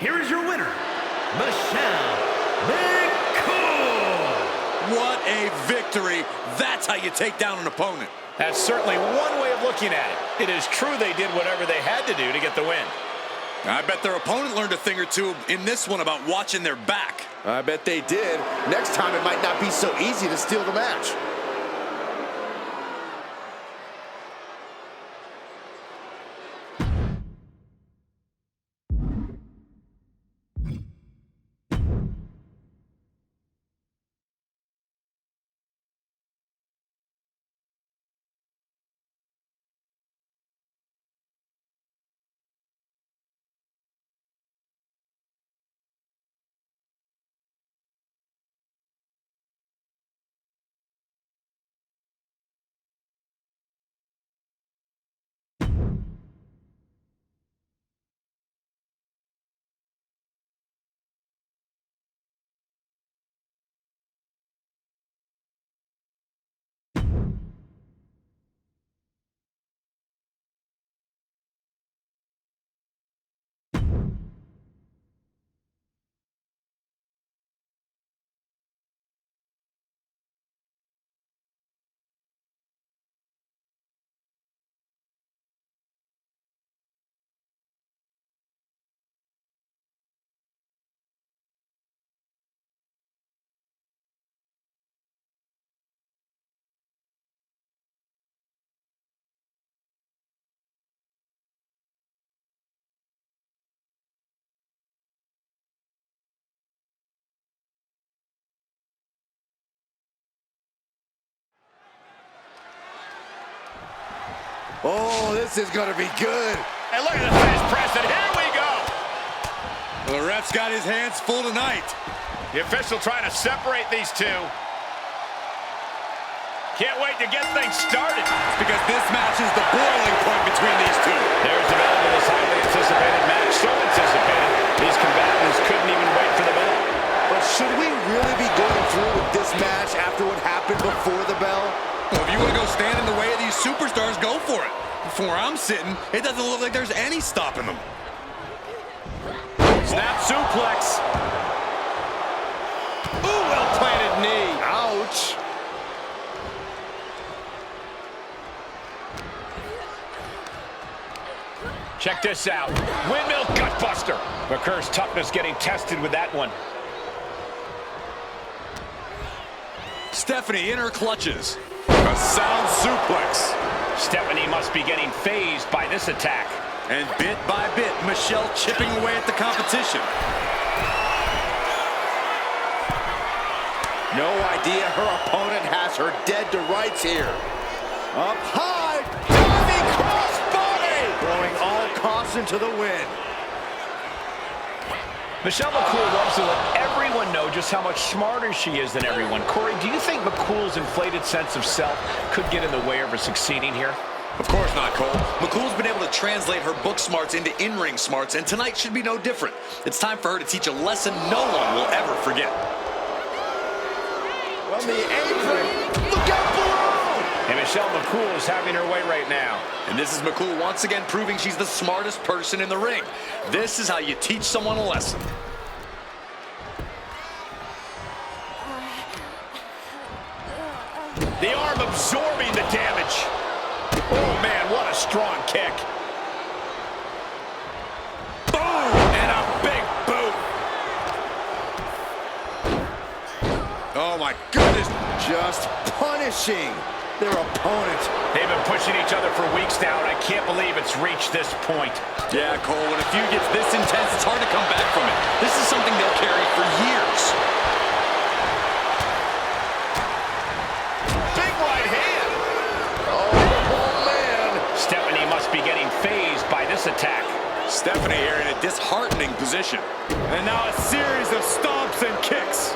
Here is your winner, Michelle McCool. What a victory. That's how you take down an opponent. That's certainly one way of looking at it. It is true they did whatever they had to do to get the win. I bet their opponent learned a thing or two in this one about watching their back. I bet they did. Next time it might not be so easy to steal the match. Oh, this is going to be good. And look at the fast press, and here we go. Well, the ref's got his hands full tonight. The official trying to separate these two. Can't wait to get things started. It's because this match is the boiling point between these two. There's development of this highly anticipated match. So anticipated, these combatants couldn't even wait for the bell. But should we really be going through with this match after what happened before the bell? Well, if you want to go stand in the way of these superstars, go for it. From where I'm sitting, it doesn't look like there's any stopping them. Snap suplex. Ooh, well-planted knee. Ouch. Check this out. Windmill gutbuster. McCool's toughness getting tested with that one. Stephanie in her clutches. A sound suplex. Stephanie must be getting phased by this attack. And bit by bit, Michelle chipping away at the competition. No idea her opponent has her dead to rights here. Up high, diving crossbody, throwing all caution to the wind. Michelle McCool loves to let everyone know just how much smarter she is than everyone. Corey, do you think McCool's inflated sense of self could get in the way of her succeeding here? Of course not, Cole. McCool's been able to translate her book smarts into in-ring smarts, and tonight should be no different. It's time for her to teach a lesson no one will ever forget. From the apron, look out below! And Michelle McCool is having her way right now. And this is McCool once again proving she's the smartest person in the ring. This is how you teach someone a lesson. The arm absorbing the damage. Oh, man, what a strong kick. Boom! And a big boot. Oh my goodness, just punishing their opponent. They've been pushing each other for weeks now, and I can't believe it's reached this point. Yeah, Cole, when a feud gets this intense, it's hard to come back from it. This is something they'll carry for years. Big right hand. Oh man. Stephanie must be getting phased by this attack. Stephanie here in a disheartening position. And now a series of stomps and kicks.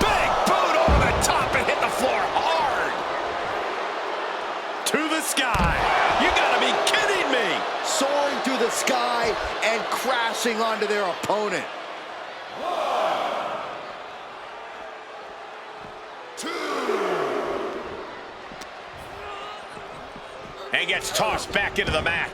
Big boot over the top and hit the floor hard. To the sky. You gotta be kidding me. Soaring through the sky and crashing onto their opponent. 2. And gets tossed back into the mat.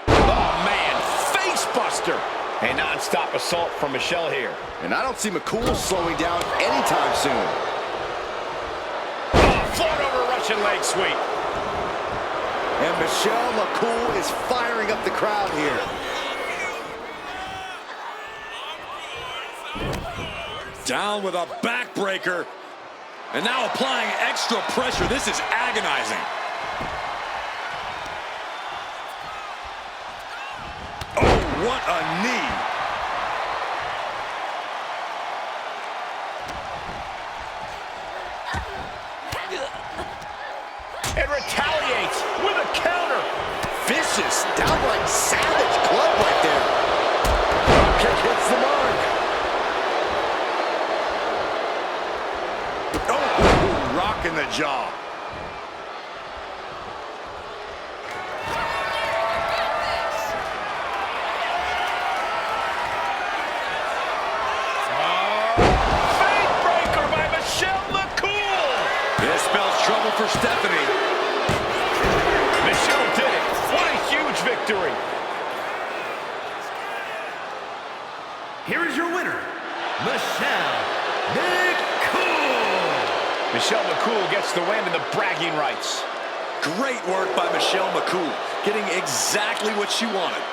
Oh, man, face buster. A non-stop assault from Michelle here. And I don't see McCool slowing down anytime soon. Oh, float over Russian leg sweep. And Michelle McCool is firing up the crowd here. Down with a backbreaker. And now applying extra pressure. This is agonizing. Oh, what a knee. And retaliates with a counter. Vicious, downright savage club right there. Drop kick hits the mark. Oh, rock in the jaw. Breaker by Michelle McCool. This spells trouble for Stephanie. Michelle did it. What a huge victory. Here is your winner, Michelle McCool. Michelle McCool gets the win and the bragging rights. Great work by Michelle McCool, getting exactly what she wanted.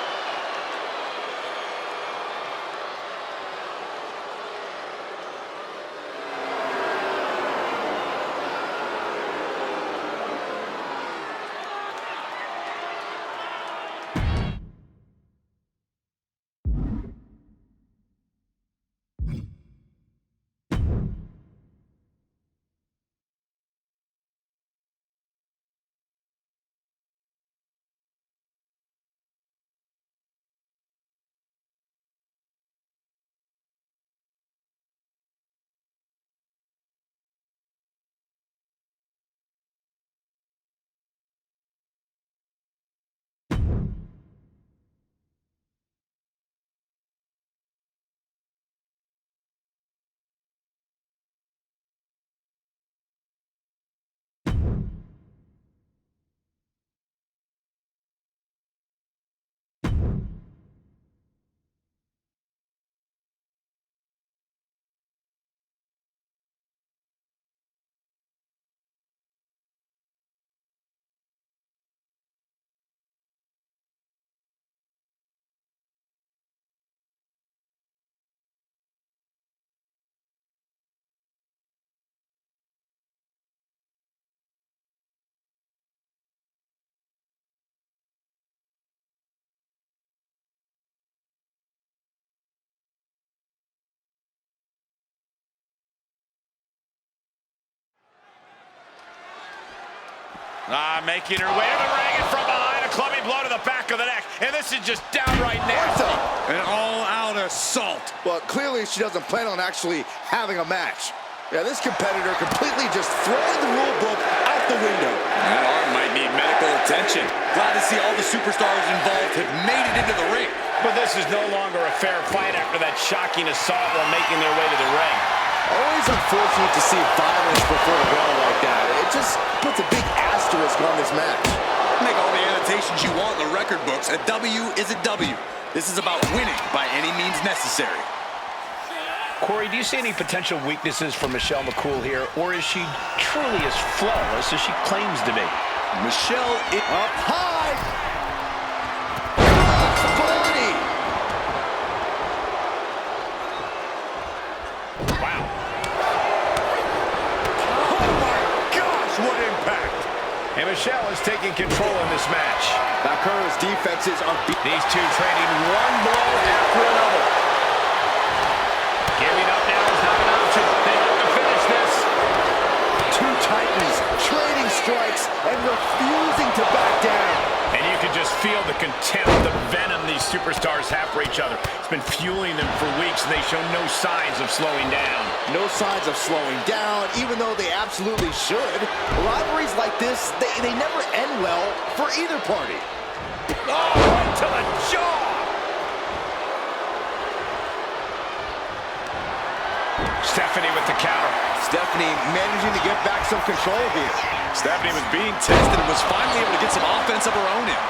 Making her way to the ring and from behind, a clubbing blow to the back of the neck. And this is just downright nasty. An all-out assault. Well, clearly she doesn't plan on actually having a match. Yeah, this competitor completely just throwing the rule book out the window. That arm might need medical attention. Glad to see all the superstars involved have made it into the ring. But this is no longer a fair fight after that shocking assault while making their way to the ring. Always unfortunate to see violence before a bell like that. It just puts a big asterisk on this match. Make all the annotations you want in the record books. A W is a W. This is about winning by any means necessary. Corey, do you see any potential weaknesses for Michelle McCool here, or is she truly as flawless as she claims to be? Michelle Up high. Body. Wow. Oh my gosh, what impact. And Michelle is taking control in this match. Bakura's defenses are These two trading one blow after another. Giving up now is not an option. They have to finish this. two titans trading strikes and refusing to back down. And you can just feel the contempt, the venom these superstars have for each other. It's been fueling them for weeks, and they show no signs of slowing down. No signs of slowing down, even though they absolutely should. Rivalries like this, they never end well for either party. Oh, right to the jaw! Stephanie with the counter. Stephanie managing to get back some control here. Stephanie was being tested and was finally able to get some offense of her own in.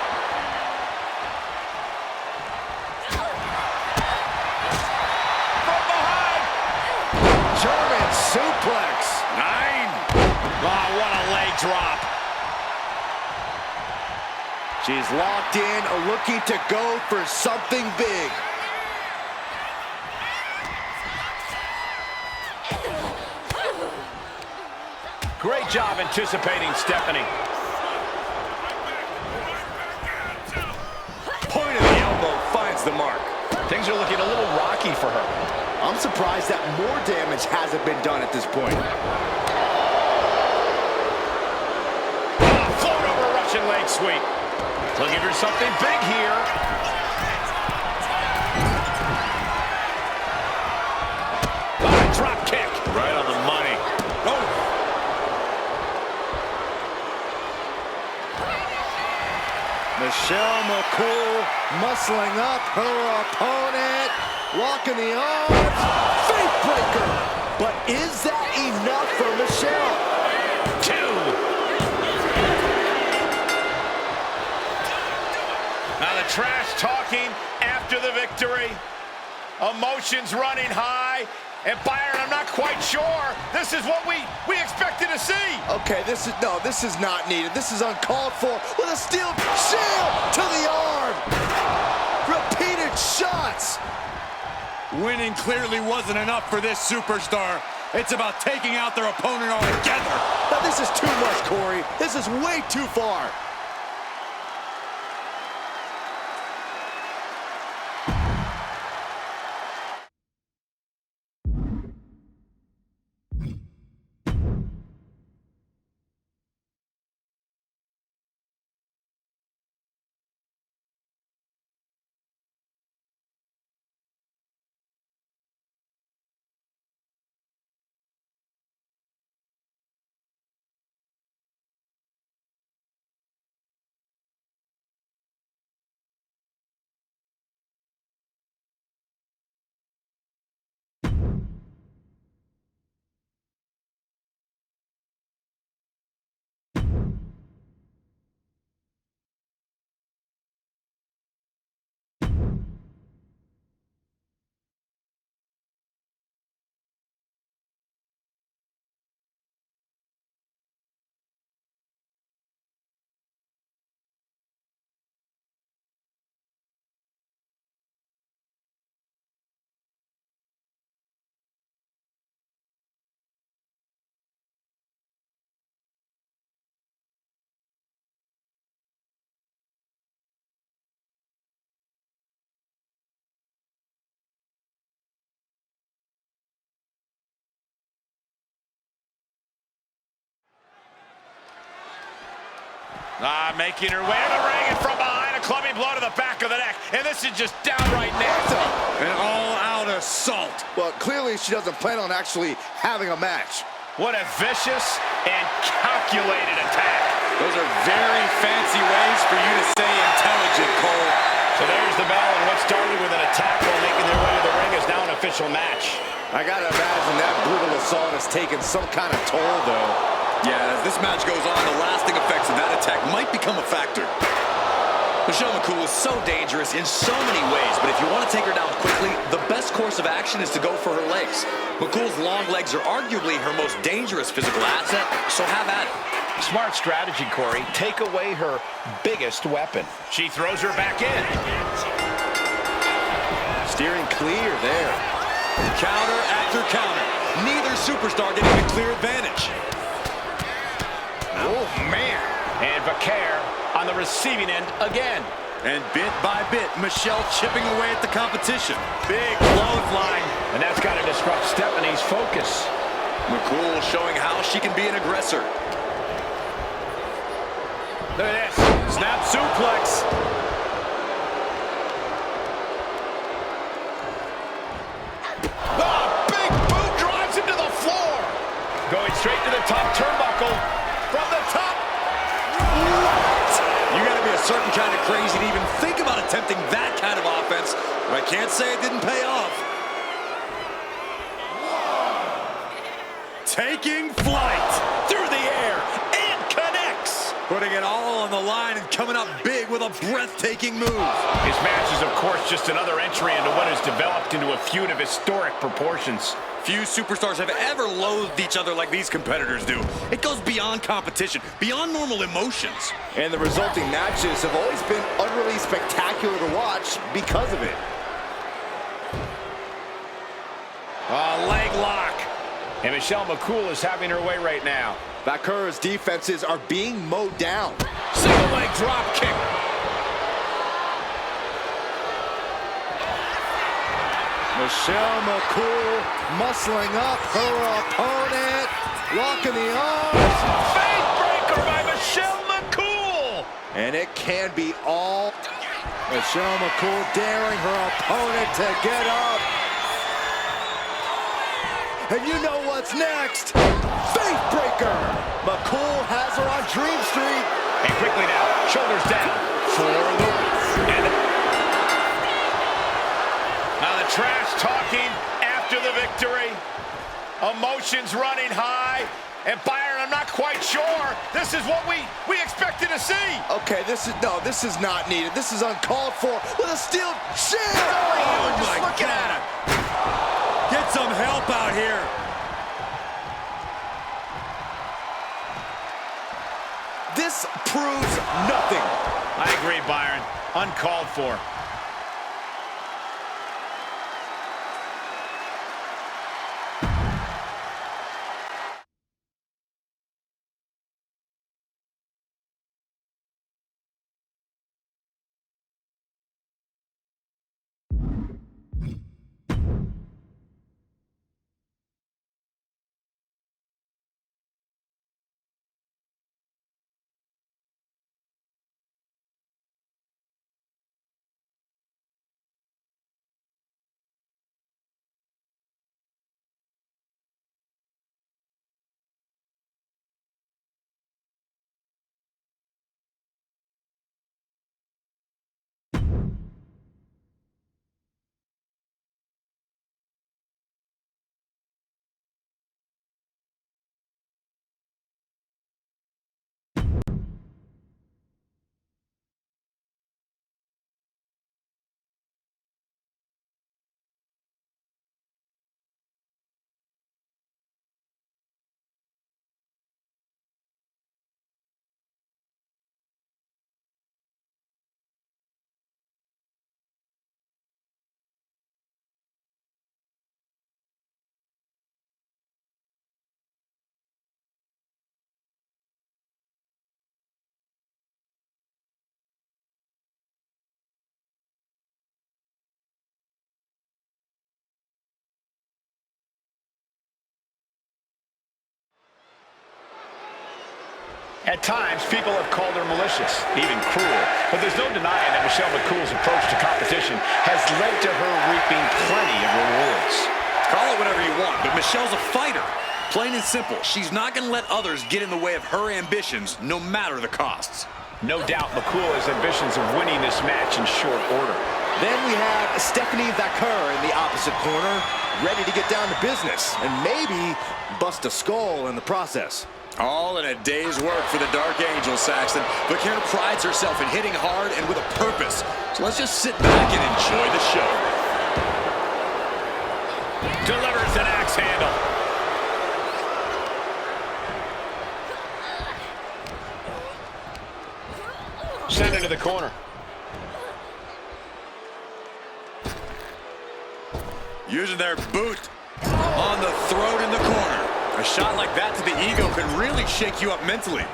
From behind! German suplex. 9. Oh, what a leg drop. She's locked in, looking to go for something big. Great job anticipating Stephanie. Point of the elbow finds the mark. Things are looking a little rocky for her. I'm surprised that more damage hasn't been done at this point. Float over Russian leg sweep. Looking for something big here. Drop kick. Right on the money. Oh. Michelle McCool muscling up her opponent, locking the arms, faith breaker. But is that enough for Michelle? 2. Now the trash talking after the victory. Emotions running high. And Byron, I'm not quite sure. This is what we expected to see. Okay, this is not needed. This is uncalled for with a steel shield to the arm. Repeated shots. Winning clearly wasn't enough for this superstar. It's about taking out their opponent altogether. Now this is too much, Corey. This is way too far. Making her way to the ring and from behind, a clubbing blow to the back of the neck. And this is just downright nasty. An all-out assault. Well, clearly she doesn't plan on actually having a match. What a vicious and calculated attack. Those are very fancy ways for you to say intelligent, Cole. So there's the bell, and what started with an attack while making their way to the ring is now an official match. I gotta imagine that brutal assault has taken some kind of toll, though. Yeah, as this match goes on, the lasting effects of that attack might become a factor. McCool is so dangerous in so many ways, but if you want to take her down quickly, the best course of action is to go for her legs. McCool's long legs are arguably her most dangerous physical asset, so have at it. Smart strategy, Corey. Take away her biggest weapon. She throws her back in. Steering clear there. Counter after counter. Neither superstar getting a clear advantage. Oh, man. And Vaquer on the receiving end again. And bit by bit, Michelle chipping away at the competition. Big clothesline. And that's got to disrupt Stephanie's focus. McCool showing how she can be an aggressor. Look at this. Snap suplex. Oh, big boot drives him to the floor. Going straight to the top turnbuckle. From the top. You got to be a certain kind of crazy to even think about attempting that kind of offense. But I can't say it didn't pay off. Taking flight through the air and connects. Putting it all on the line and coming up big with a breathtaking move. His match is, of course, just another entry into what has developed into a feud of historic proportions. Few superstars have ever loathed each other like these competitors do. It goes beyond competition, beyond normal emotions. And the resulting matches have always been utterly spectacular to watch because of it. A leg lock. And Michelle McCool is having her way right now. Vaquer's defenses are being mowed down. Single leg drop kick. Michelle McCool muscling up her opponent, locking the arms. Faith breaker by Michelle McCool. And it can be all. Michelle McCool daring her opponent to get up. And you know what's next? Faith breaker. McCool has her on Dream Street. And quickly now, shoulders down for the win. Now the trash talking after the victory. Emotions running high. And Byron, I'm not quite sure. This is what we expected to see. Okay, this is not needed. This is uncalled for with a steel chair. Oh, just my looking God. at it. Get some help out here. This proves nothing. I agree, Byron. Uncalled for. At times, people have called her malicious, even cruel. But there's no denying that Michelle McCool's approach to competition has led to her reaping plenty of rewards. Call it whatever you want, but Michelle's a fighter. Plain and simple, she's not going to let others get in the way of her ambitions, no matter the costs. No doubt McCool has ambitions of winning this match in short order. Then we have Stephanie Vaquer in the opposite corner, ready to get down to business and maybe bust a skull in the process. All in a day's work for the Dark Angel, Saxton. Vaquer prides herself in hitting hard and with a purpose. So let's just sit back and enjoy the show. Delivers an axe handle. Send it to the corner. Using their boot on the throat in the corner. A shot like that to the ego could really shake you up mentally.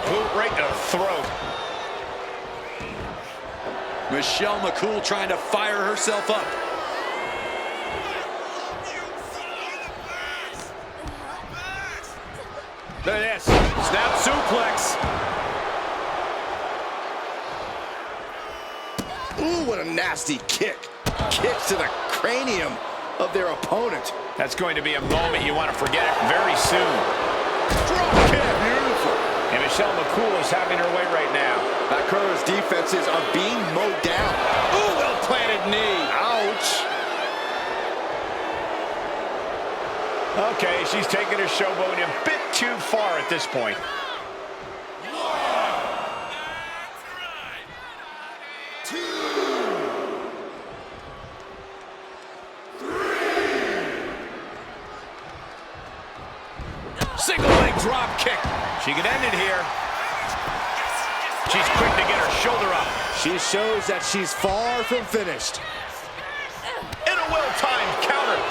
Boot right to the throat. Michelle McCool trying to fire herself up. Look at this. Snap suplex. Ooh, what a nasty kick. Kicks to the cranium of their opponent. That's going to be a moment you want to forget it very soon. Drop kick. Beautiful. And Michelle McCool is having her way right now. Vaquer's defenses are being mowed down. Ooh, well-planted knee. Ouch. Okay, she's taking her showboat a bit too far at this point. Single leg drop kick. She can end it here. She's quick to get her shoulder up. She shows that she's far from finished. In a well-timed counter.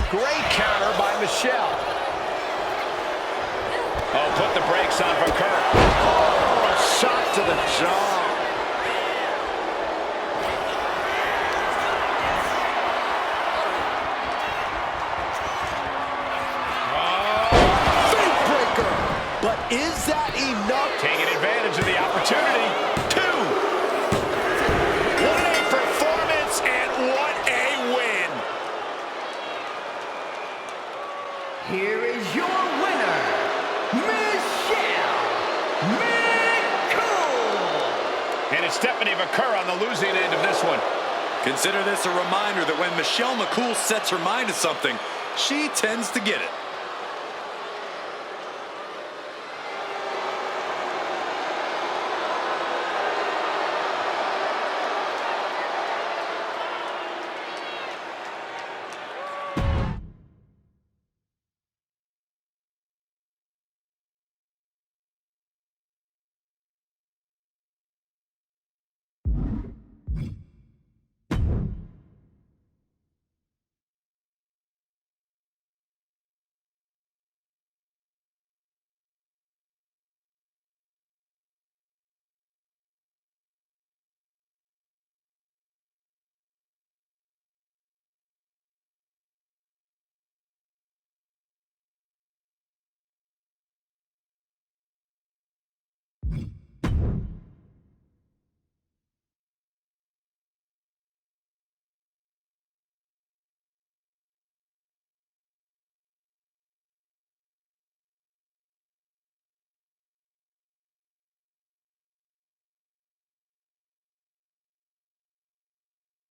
Great counter by Michelle. Oh, put the brakes on for Kurt. Oh, shot to the jaw. But is that enough? Taking advantage of the opportunity. 2. What a performance and what a win. Here is your winner, Michelle McCool. And it's Stephanie Vaquer on the losing end of this one. Consider this a reminder that when Michelle McCool sets her mind to something, she tends to get it.